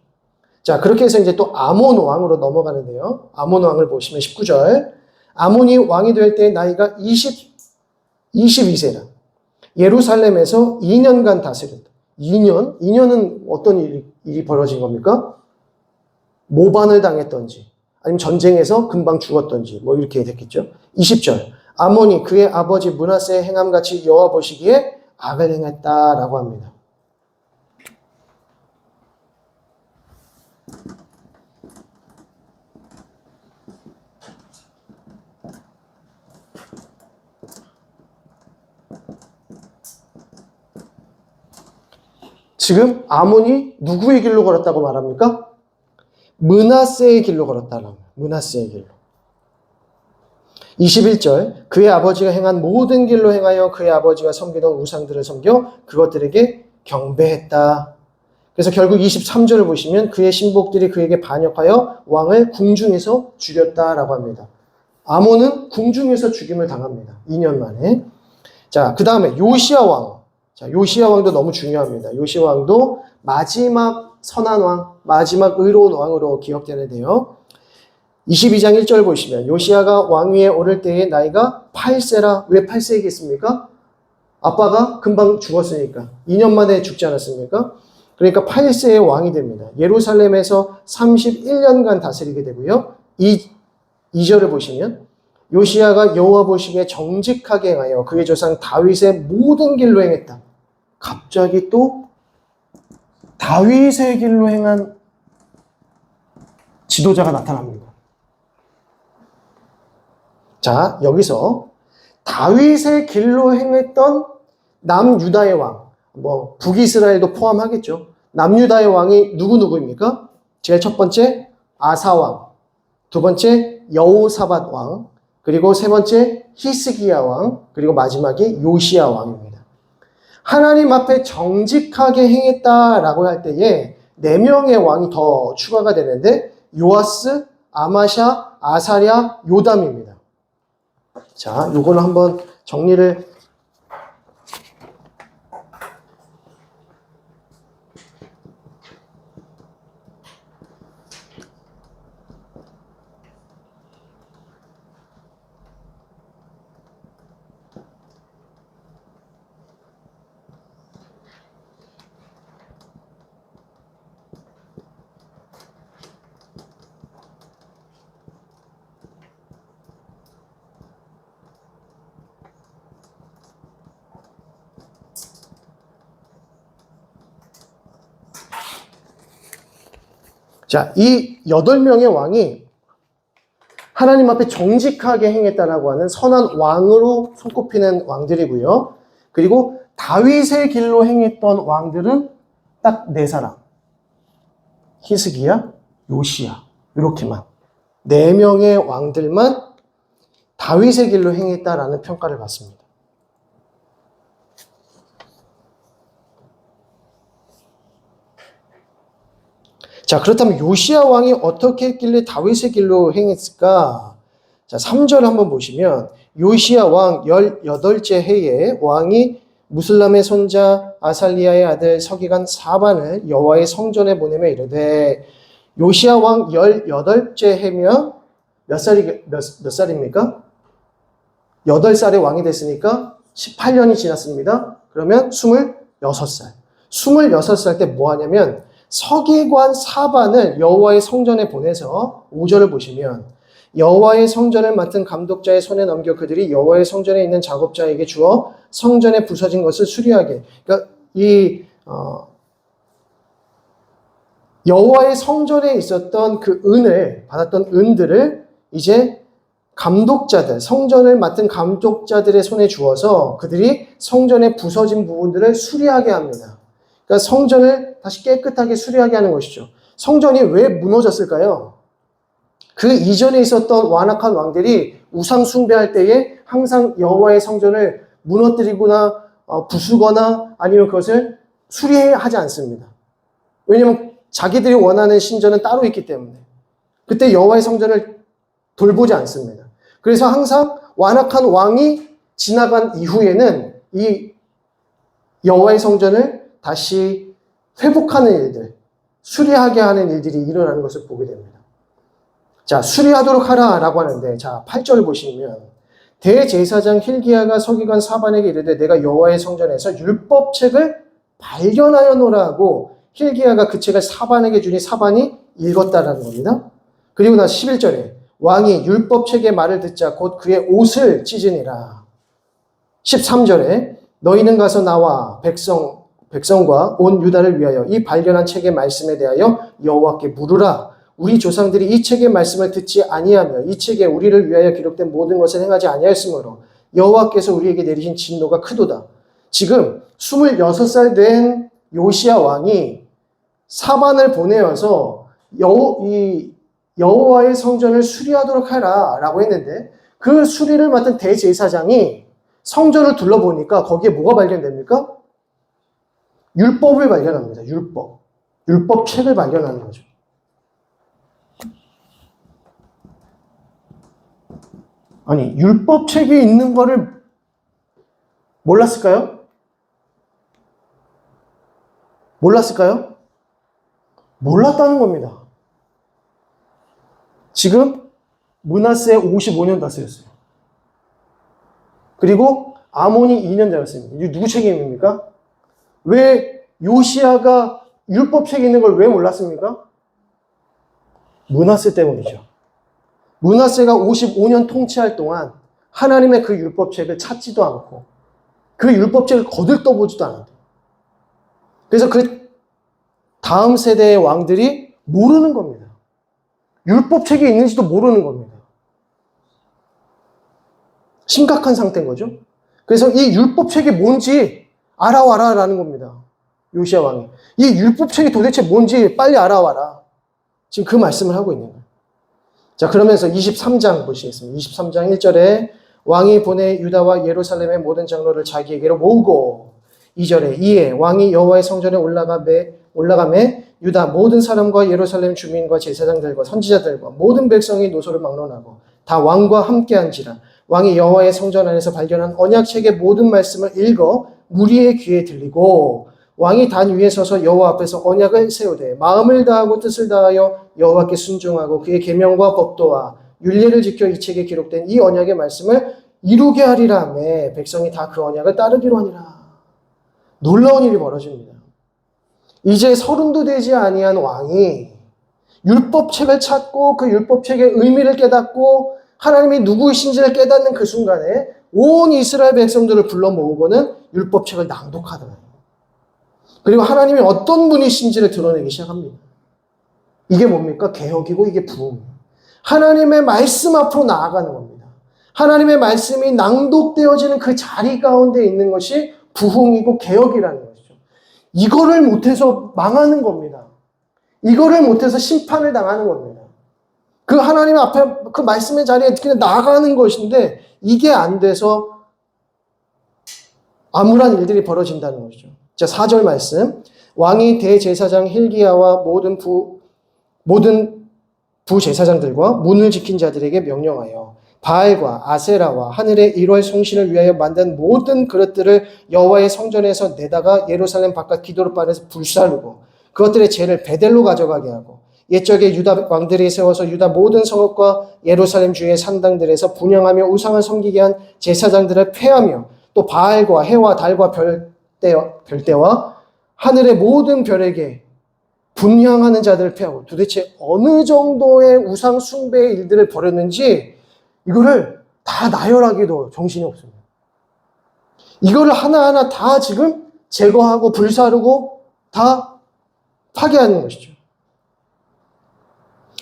자, 그렇게 해서 이제 또 아몬 왕으로 넘어가는데요. 아몬 왕을 보시면 19절. 아몬이 왕이 될 때 나이가 22세라. 예루살렘에서 2년간 다스렸다. 2년? 2년은 어떤 일이 벌어진 겁니까? 모반을 당했던지 아니면 전쟁에서 금방 죽었던지 뭐 이렇게 됐겠죠. 20절. 아몬이 그의 아버지 므낫세의 행함같이 여호와 보시기에 악을 행했다라고 합니다. 지금 아몬이 누구의 길로 걸었다고 말합니까? 므낫세의 길로 걸었다는 거예요. 므낫세의 길로. 21절. 그의 아버지가 행한 모든 길로 행하여 그의 아버지가 섬기던 우상들을 섬겨 그것들에게 경배했다. 그래서 결국 23절을 보시면 그의 신복들이 그에게 반역하여 왕을 궁중에서 죽였다라고 합니다. 아몬은 궁중에서 죽임을 당합니다. 2년 만에. 자, 그 다음에 요시야 왕. 자, 요시야 왕도 너무 중요합니다. 요시야 왕도 마지막 선한 왕, 마지막 의로운 왕으로 기억되는데요. 22장 1절 보시면 요시야가 왕위에 오를 때의 나이가 8세라. 왜 8세이겠습니까? 아빠가 금방 죽었으니까. 2년 만에 죽지 않았습니까? 그러니까 8세의 왕이 됩니다. 예루살렘에서 31년간 다스리게 되고요. 2절을 보시면 요시야가 여호와 보시기에 정직하게 행하여 그의 조상 다윗의 모든 길로 행했다. 갑자기 또 다윗의 길로 행한 지도자가 나타납니다. 자, 여기서 다윗의 길로 행했던 남유다의 왕, 뭐 북이스라엘도 포함하겠죠. 남유다의 왕이 누구입니까? 제일 첫 번째 아사 왕, 두 번째 여호사밧 왕, 그리고 세 번째 히스기야 왕, 그리고 마지막이 요시야 왕입니다. 하나님 앞에 정직하게 행했다라고 할 때에 4명의 왕이 더 추가가 되는데 요아스, 아마샤, 아사랴, 요담입니다. 자, 요거는 한번 정리를 자, 이 8명의 왕이 하나님 앞에 정직하게 행했다라고 하는 선한 왕으로 손꼽히는 왕들이고요. 그리고 다윗의 길로 행했던 왕들은 딱 4사람. 히스기야, 요시야, 이렇게만. 4명의 왕들만 다윗의 길로 행했다라는 평가를 받습니다. 자, 그렇다면 요시야 왕이 어떻게 했길래 다윗의 길로 행했을까? 자, 3절 한번 보시면 요시야 왕 18째 해에 왕이 무슬람의 손자 아살리야의 아들 서기관 사반을 여호와의 성전에 보내며 이르되. 요시야 왕 18째 해면 몇 살입니까? 8살에 왕이 됐으니까 18년이 지났습니다. 그러면 26살. 26살 때 뭐 하냐면 서기관 사반을 여호와의 성전에 보내서 5절을 보시면 여호와의 성전을 맡은 감독자의 손에 넘겨 그들이 여호와의 성전에 있는 작업자에게 주어 성전에 부서진 것을 수리하게. 그러니까 여호와의 성전에 있었던 그 은을 받았던 은들을 이제 감독자들, 성전을 맡은 감독자들의 손에 주어서 그들이 성전에 부서진 부분들을 수리하게 합니다. 그러니까 성전을 다시 깨끗하게 수리하게 하는 것이죠. 성전이 왜 무너졌을까요? 그 이전에 있었던 완악한 왕들이 우상 숭배할 때에 항상 여호와의 성전을 무너뜨리거나 부수거나 아니면 그것을 수리하지 않습니다. 왜냐하면 자기들이 원하는 신전은 따로 있기 때문에 그때 여호와의 성전을 돌보지 않습니다. 그래서 항상 완악한 왕이 지나간 이후에는 이 여호와의 성전을 다시 회복하는 일들, 수리하게 하는 일들이 일어나는 것을 보게 됩니다. 자, 수리하도록 하라라고 하는데, 자, 8절 보시면 대제사장 힐기야가 서기관 사반에게 이르되 내가 여호와의 성전에서 율법책을 발견하였노라고 힐기야가 그 책을 사반에게 주니 사반이 읽었다라는 겁니다. 그리고 나 11절에 왕이 율법책의 말을 듣자 곧 그의 옷을 찢으니라. 13절에 너희는 가서 나와 백성과 온 유다를 위하여 이 발견한 책의 말씀에 대하여 여호와께 물으라. 우리 조상들이 이 책의 말씀을 듣지 아니하며 이 책에 우리를 위하여 기록된 모든 것을 행하지 아니하였으므로 여호와께서 우리에게 내리신 진노가 크도다. 지금 26살 된 요시야 왕이 사반을 보내어서 여호와의 성전을 수리하도록 하라 라고 했는데 그 수리를 맡은 대제사장이 성전을 둘러보니까 거기에 뭐가 발견됩니까? 율법을 발견합니다. 율법책을 발견하는 거죠. 아니, 율법책이 있는 거를 몰랐을까요? 몰랐다는 겁니다. 지금 므낫세 55년 다스렸어요. 그리고 아몬이 2년 다스렸습니다. 이게 누구 책임입니까? 왜 요시야가 율법책이 있는 걸 왜 몰랐습니까? 므낫세 때문이죠. 므낫세가 55년 통치할 동안 하나님의 그 율법책을 찾지도 않고 그 율법책을 거들떠보지도 않았대요. 그래서 그 다음 세대의 왕들이 모르는 겁니다. 율법책이 있는지도 모르는 겁니다. 심각한 상태인 거죠. 그래서 이 율법책이 뭔지 알아와라 라는 겁니다. 요시야 왕이. 이 율법책이 도대체 뭔지 빨리 알아와라. 지금 그 말씀을 하고 있는 거예요. 자, 그러면서 23장 보시겠습니다. 23장 1절에 왕이 보내 유다와 예루살렘의 모든 장로를 자기에게로 모으고 2절에 이에 왕이 여호와의 성전에 올라가매 유다 모든 사람과 예루살렘 주민과 제사장들과 선지자들과 모든 백성이 노소를 막론하고 다 왕과 함께한지라. 왕이 여호와의 성전 안에서 발견한 언약책의 모든 말씀을 읽어 무리의 귀에 들리고 왕이 단 위에 서서 여호와 앞에서 언약을 세우되 마음을 다하고 뜻을 다하여 여호와께 순종하고 그의 계명과 법도와 율례를 지켜 이 책에 기록된 이 언약의 말씀을 이루게 하리라 하매 백성이 다 그 언약을 따르기로 하니라. 놀라운 일이 벌어집니다. 이제 서른도 되지 아니한 왕이 율법책을 찾고 그 율법책의 의미를 깨닫고 하나님이 누구이신지를 깨닫는 그 순간에 온 이스라엘 백성들을 불러 모으고는 율법책을 낭독하더라고요. 그리고 하나님이 어떤 분이신지를 드러내기 시작합니다. 이게 뭡니까? 개혁이고 이게 부흥이에요. 하나님의 말씀 앞으로 나아가는 겁니다. 하나님의 말씀이 낭독되어지는 그 자리 가운데 있는 것이 부흥이고 개혁이라는 것이죠. 이거를 못해서 망하는 겁니다. 이거를 못해서 심판을 당하는 겁니다. 그 하나님 앞에 그 말씀의 자리에 그냥 나아가는 것인데 이게 안 돼서 암울한 일들이 벌어진다는 것이죠. 자, 4절 말씀. 왕이 대제사장 힐기야와 모든 부제사장들과 문을 지킨 자들에게 명령하여 바알과 아세라와 하늘의 1월 송신을 위하여 만든 모든 그릇들을 여호와의 성전에서 내다가 예루살렘 바깥 기도로반에서 불사르고 그것들의 재를 베델로 가져가게 하고 옛적에 유다 왕들이 세워서 유다 모든 성읍과 예루살렘 주의 산당들에서 분향하며 우상을 섬기게 한 제사장들을 폐하며 또 바알과 해와 달과 별대와 하늘의 모든 별에게 분향하는 자들을 패하고 도대체 어느 정도의 우상 숭배의 일들을 벌였는지 이거를 다 나열하기도 정신이 없습니다. 이거를 하나하나 다 지금 제거하고 불사르고 다 파괴하는 것이죠.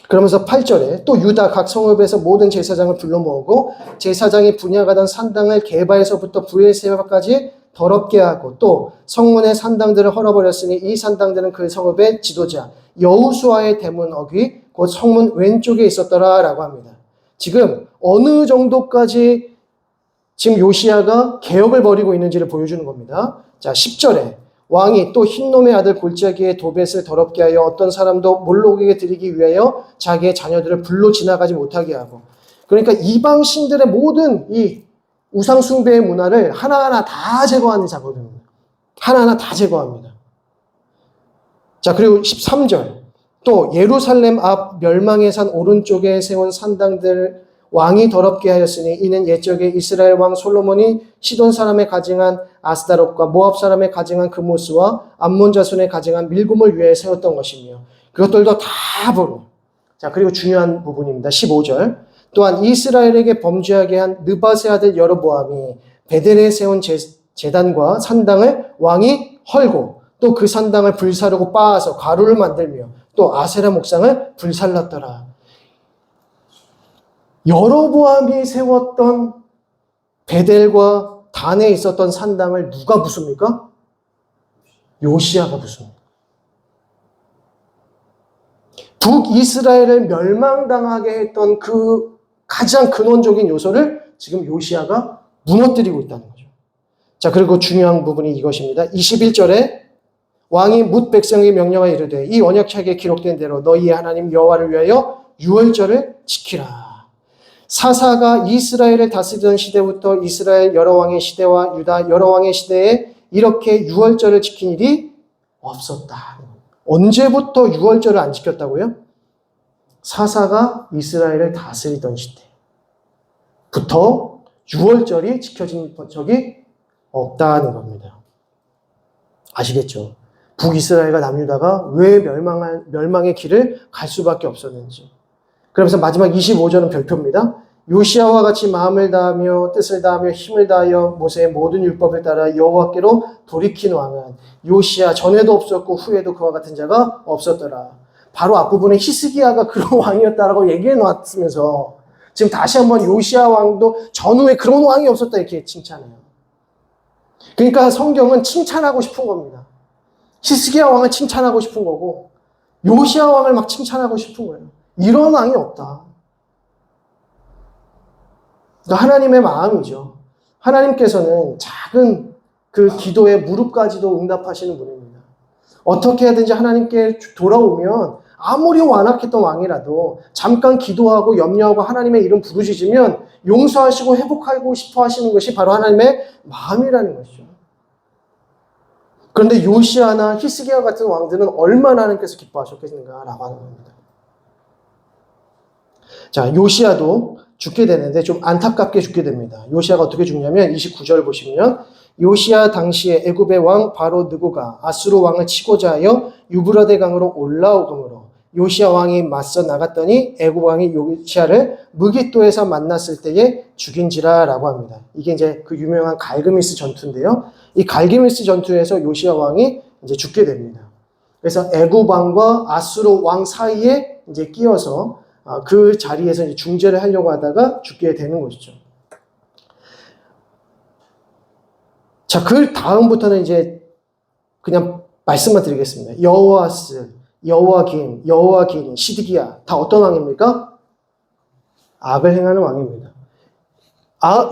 그러면서 8절에 또 유다 각 성읍에서 모든 제사장을 불러 모으고 제사장이 분향하던 산당을 게바에서부터 브에세바까지 더럽게 하고 또 성문의 산당들을 헐어버렸으니 이 산당들은 그 성읍의 지도자 여호수아의 대문 어귀 곧 성문 왼쪽에 있었더라 라고 합니다. 지금 어느 정도까지 지금 요시야가 개혁을 벌이고 있는지를 보여주는 겁니다. 자, 10절에 왕이 또 흰놈의 아들 골짜기에 도벳을 더럽게 하여 어떤 사람도 몰록에게 드리기 위하여 자기의 자녀들을 불로 지나가지 못하게 하고, 그러니까 이방 신들의 모든 이 우상 숭배의 문화를 하나하나 다 제거하는 작업입니다. 하나하나 다 제거합니다. 자, 그리고 13절 또 예루살렘 앞 멸망의 산 오른쪽에 세운 산당들 왕이 더럽게 하였으니 이는 옛적에 이스라엘 왕 솔로몬이 시돈 사람의 가증한 아스다롯과 모압 사람의 가증한 그모스와 암몬 자손의 가증한 밀곰을 위해 세웠던 것이며 그것들도 다 보로. 자, 그리고 중요한 부분입니다. 15절 또한 이스라엘에게 범죄하게 한 느밧의 아들 여로보암이 베델에 세운 제단과 산당을 왕이 헐고 또 그 산당을 불사르고 빻아서 가루를 만들며 또 아세라 목상을 불살랐더라. 여로보암이 세웠던 베델과 단에 있었던 산당을 누가 부숩니까? 요시야가 부숩니다. 북이스라엘을 멸망당하게 했던 그 가장 근원적인 요소를 지금 요시야가 무너뜨리고 있다는 거죠. 자, 그리고 중요한 부분이 이것입니다. 21절에 왕이 뭇 백성에게 명령하여 이르되 이 언약책에 기록된 대로 너희의 하나님 여호와를 위하여 유월절을 지키라. 사사가 이스라엘을 다스리던 시대부터 이스라엘 여러 왕의 시대와 유다 여러 왕의 시대에 이렇게 유월절을 지킨 일이 없었다. 언제부터 유월절을 안 지켰다고요? 사사가 이스라엘을 다스리던 시대부터 유월절이 지켜진 적이 없다는 겁니다. 아시겠죠? 북이스라엘과 남유다가 왜 멸망의 길을 갈 수밖에 없었는지. 그러면서 마지막 25절은 별표입니다. 요시야와 같이 마음을 다하며 뜻을 다하며 힘을 다하여 모세의 모든 율법을 따라 여호와께로 돌이킨 왕은 요시야 전에도 없었고 후에도 그와 같은 자가 없었더라. 바로 앞부분에 히스기야가 그런 왕이었다라고 얘기해 놨으면서 지금 다시 한번 요시야 왕도 전후에 그런 왕이 없었다 이렇게 칭찬해요. 그러니까 성경은 칭찬하고 싶은 겁니다. 히스기야 왕을 칭찬하고 싶은 거고 요시야 왕을 막 칭찬하고 싶은 거예요. 이런 왕이 없다. 그러니까 하나님의 마음이죠. 하나님께서는 작은 그 기도의 무릎까지도 응답하시는 분입니다. 어떻게 하든지 하나님께 돌아오면 아무리 완악했던 왕이라도 잠깐 기도하고 염려하고 하나님의 이름 부르짖으면 용서하시고 회복하고 싶어 하시는 것이 바로 하나님의 마음이라는 것이죠. 그런데 요시야나 히스기야 같은 왕들은 얼마나 하나님께서 기뻐하셨겠는가라고 하는 겁니다. 자, 요시야도 죽게 되는데 좀 안타깝게 죽게 됩니다. 요시야가 어떻게 죽냐면 29절 보시면 요시야 당시에 애굽의 왕 바로 느고가 아수르 왕을 치고자 하여 유브라데 강으로 올라오므로 요시야 왕이 맞서 나갔더니 애굽 왕이 요시야를 무깃도에서 만났을 때에 죽인지라라고 합니다. 이게 이제 그 유명한 갈그미스 전투인데요. 이 갈그미스 전투에서 요시야 왕이 이제 죽게 됩니다. 그래서 애굽 왕과 아수르 왕 사이에 이제 끼어서 그 자리에서 이제 중재를 하려고 하다가 죽게 되는 것이죠. 자, 그 다음부터는 이제 그냥 말씀만 드리겠습니다. 여호아스, 여호아긴, 시드기야 다 어떤 왕입니까? 악을 행하는 왕입니다.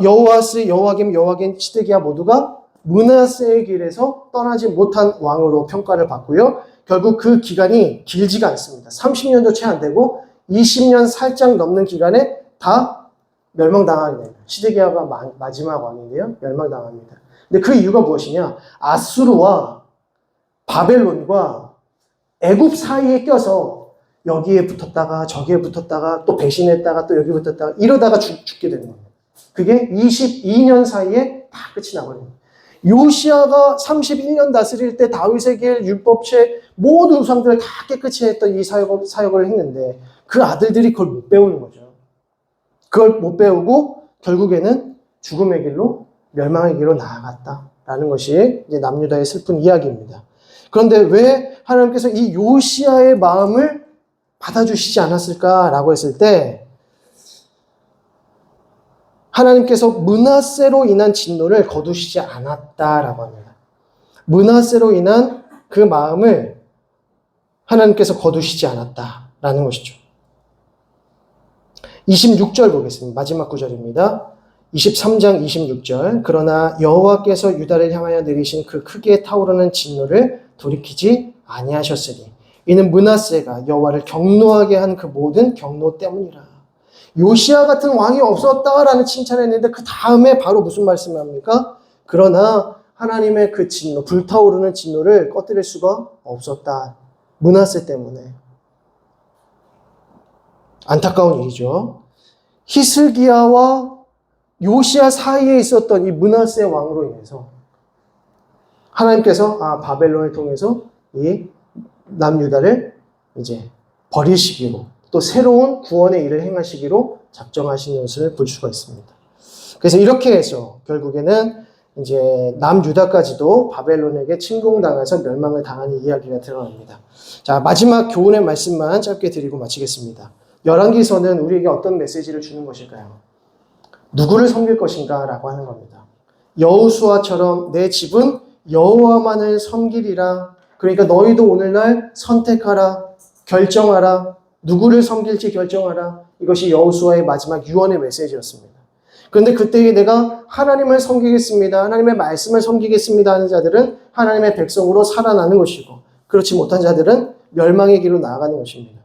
여호아스, 여호아긴, 시드기야 모두가 므낫세의 길에서 떠나지 못한 왕으로 평가를 받고요. 결국 그 기간이 길지가 않습니다. 30년도 채 안 되고 20년 살짝 넘는 기간에 다 멸망당하게 됩니다. 시드기야가 마지막 왕인데요. 멸망당합니다. 근데 그 이유가 무엇이냐? 아수르와 바벨론과 애굽 사이에 껴서 여기에 붙었다가 저기에 붙었다가 또 배신했다가 또 여기 붙었다가 이러다가 죽게 되는 겁니다. 그게 22년 사이에 다 끝이 나버립니다. 요시아가 31년 다스릴 때 다윗에게 율법책 모든 우상들을 다 깨끗이 했던 이 사역을 했는데 그 아들들이 그걸 못 배우는 거죠. 그걸 못 배우고 결국에는 죽음의 길로 멸망의 길로 나아갔다라는 것이 이제 남유다의 슬픈 이야기입니다. 그런데 왜 하나님께서 이 요시아의 마음을 받아주시지 않았을까라고 했을 때 하나님께서 므낫세로 인한 진노를 거두시지 않았다라고 합니다. 므낫세로 인한 그 마음을 하나님께서 거두시지 않았다라는 것이죠. 26절 보겠습니다. 마지막 구절입니다. 23장 26절. 그러나 여호와께서 유다를 향하여 내리신 그 크게 타오르는 진노를 돌이키지 아니하셨으니 이는 므낫세가 여호와를 경노하게 한 그 모든 경노 때문이라. 요시아 같은 왕이 없었다라는 칭찬을 했는데 그 다음에 바로 무슨 말씀을 합니까? 그러나 하나님의 그 진노, 불타오르는 진노를 꺼뜨릴 수가 없었다. 므낫세 때문에. 안타까운 일이죠. 히스기야와 요시아 사이에 있었던 이 므낫세 왕으로 인해서 하나님께서 바벨론을 통해서 이 남유다를 이제 버리시기로 또 새로운 구원의 일을 행하시기로 작정하신 것을 볼 수가 있습니다. 그래서 이렇게 해서 결국에는 이제 남유다까지도 바벨론에게 침공당해서 멸망을 당하는 이야기가 드러납니다. 자, 마지막 교훈의 말씀만 짧게 드리고 마치겠습니다. 열왕기서는 우리에게 어떤 메시지를 주는 것일까요? 누구를 섬길 것인가 라고 하는 겁니다. 여호수아처럼 내 집은 여호와만을 섬기리라. 그러니까 너희도 오늘날 선택하라, 결정하라, 누구를 섬길지 결정하라. 이것이 여호수아의 마지막 유언의 메시지였습니다. 그런데 그때 내가 하나님을 섬기겠습니다, 하나님의 말씀을 섬기겠습니다 하는 자들은 하나님의 백성으로 살아나는 것이고 그렇지 못한 자들은 멸망의 길로 나아가는 것입니다.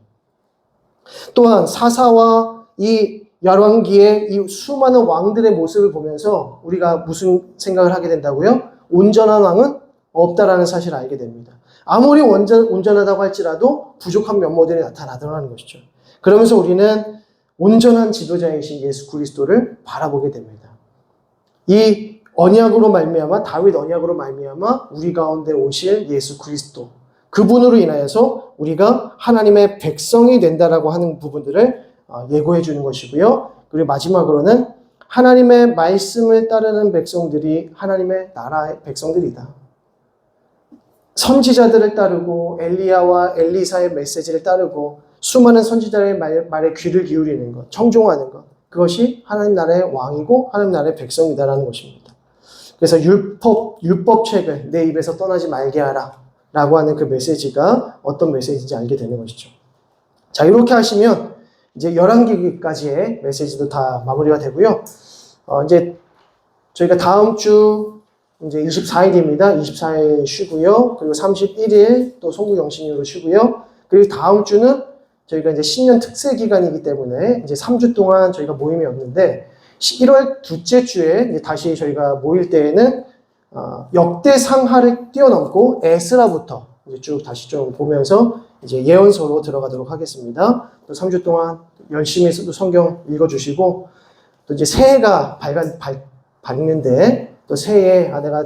또한 사사와 이 열왕기의 이 수많은 왕들의 모습을 보면서 우리가 무슨 생각을 하게 된다고요? 온전한 왕은 없다라는 사실을 알게 됩니다. 아무리 온전하다고 할지라도 부족한 면모들이 나타나더라는 것이죠. 그러면서 우리는 온전한 지도자이신 예수 그리스도를 바라보게 됩니다. 이 언약으로 말미암아 다윗 언약으로 말미암아 우리 가운데 오실 예수 그리스도 그분으로 인하여서 우리가 하나님의 백성이 된다라고 하는 부분들을 예고해 주는 것이고요. 그리고 마지막으로는 하나님의 말씀을 따르는 백성들이 하나님의 나라의 백성들이다. 선지자들을 따르고 엘리야와 엘리사의 메시지를 따르고 수많은 선지자의 말에 귀를 기울이는 것, 청종하는 것, 그것이 하나님 나라의 왕이고 하나님 나라의 백성이다라는 것입니다. 그래서 율법책을 내 입에서 떠나지 말게 하라 라고 하는 그 메시지가 어떤 메시지인지 알게 되는 것이죠. 자, 이렇게 하시면 이제 11기까지의 메시지도 다 마무리가 되고요. 이제 저희가 다음 주 이제 24일입니다. 24일 쉬고요. 그리고 31일 또 송구영신일로 쉬고요. 그리고 다음 주는 저희가 이제 신년 특세 기간이기 때문에 이제 3주 동안 저희가 모임이 없는데 11월 둘째 주에 이제 다시 저희가 모일 때에는 역대 상하를 뛰어넘고 에스라부터 이제 쭉 다시 좀 보면서 이제 예언서로 들어가도록 하겠습니다. 또 3주 동안 열심히 또 성경 읽어주시고 또 이제 새해가 밝는데 또 새해에 내가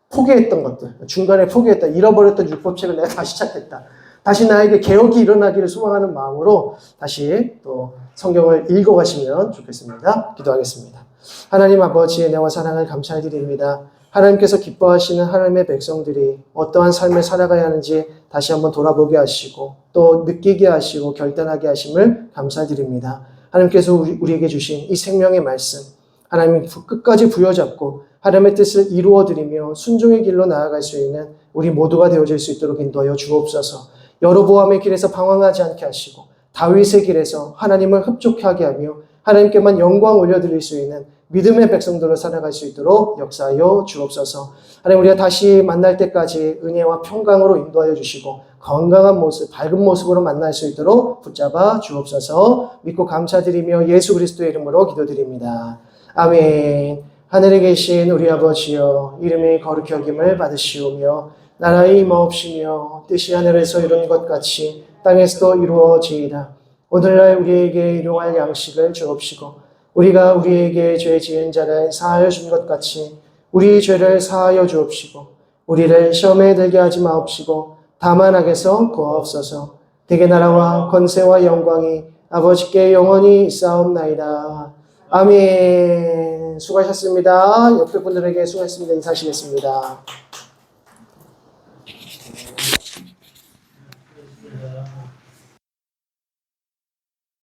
포기했던 것들, 중간에 포기했다, 잃어버렸던 율법책을 내가 다시 찾겠다. 다시 나에게 개혁이 일어나기를 소망하는 마음으로 다시 또 성경을 읽어가시면 좋겠습니다. 기도하겠습니다. 하나님 아버지의 은혜와 사랑을 감사드립니다. 하나님께서 기뻐하시는 하나님의 백성들이 어떠한 삶을 살아가야 하는지 다시 한번 돌아보게 하시고 또 느끼게 하시고 결단하게 하심을 감사드립니다. 하나님께서 우리에게 주신 이 생명의 말씀 하나님 끝까지 부여잡고 하나님의 뜻을 이루어드리며 순종의 길로 나아갈 수 있는 우리 모두가 되어질 수 있도록 인도하여 주옵소서. 여로보암의 길에서 방황하지 않게 하시고 다윗의 길에서 하나님을 흡족하게 하며 하나님께만 영광 올려드릴 수 있는 믿음의 백성들로 살아갈 수 있도록 역사하여 주옵소서. 하나님 우리가 다시 만날 때까지 은혜와 평강으로 인도하여 주시고 건강한 모습, 밝은 모습으로 만날 수 있도록 붙잡아 주옵소서. 믿고 감사드리며 예수 그리스도의 이름으로 기도드립니다. 아멘. 하늘에 계신 우리 아버지여 이름이 거룩히 여김을 받으시오며 나라의 임하옵시며 뜻이 하늘에서 이룬 것 같이 땅에서도 이루어지이다. 오늘날 우리에게 일용할 양식을 주옵시고 우리가 우리에게 죄 지은 자를 사하여 준 것 같이 우리 죄를 사하여 주옵시고 우리를 시험에 들게 하지 마옵시고 다만 악에서 구하옵소서. 대개 나라와 권세와 영광이 아버지께 영원히 있사옵나이다. 아멘. 수고하셨습니다. 옆에 분들에게 수고하셨습니다. 인사하시겠습니다.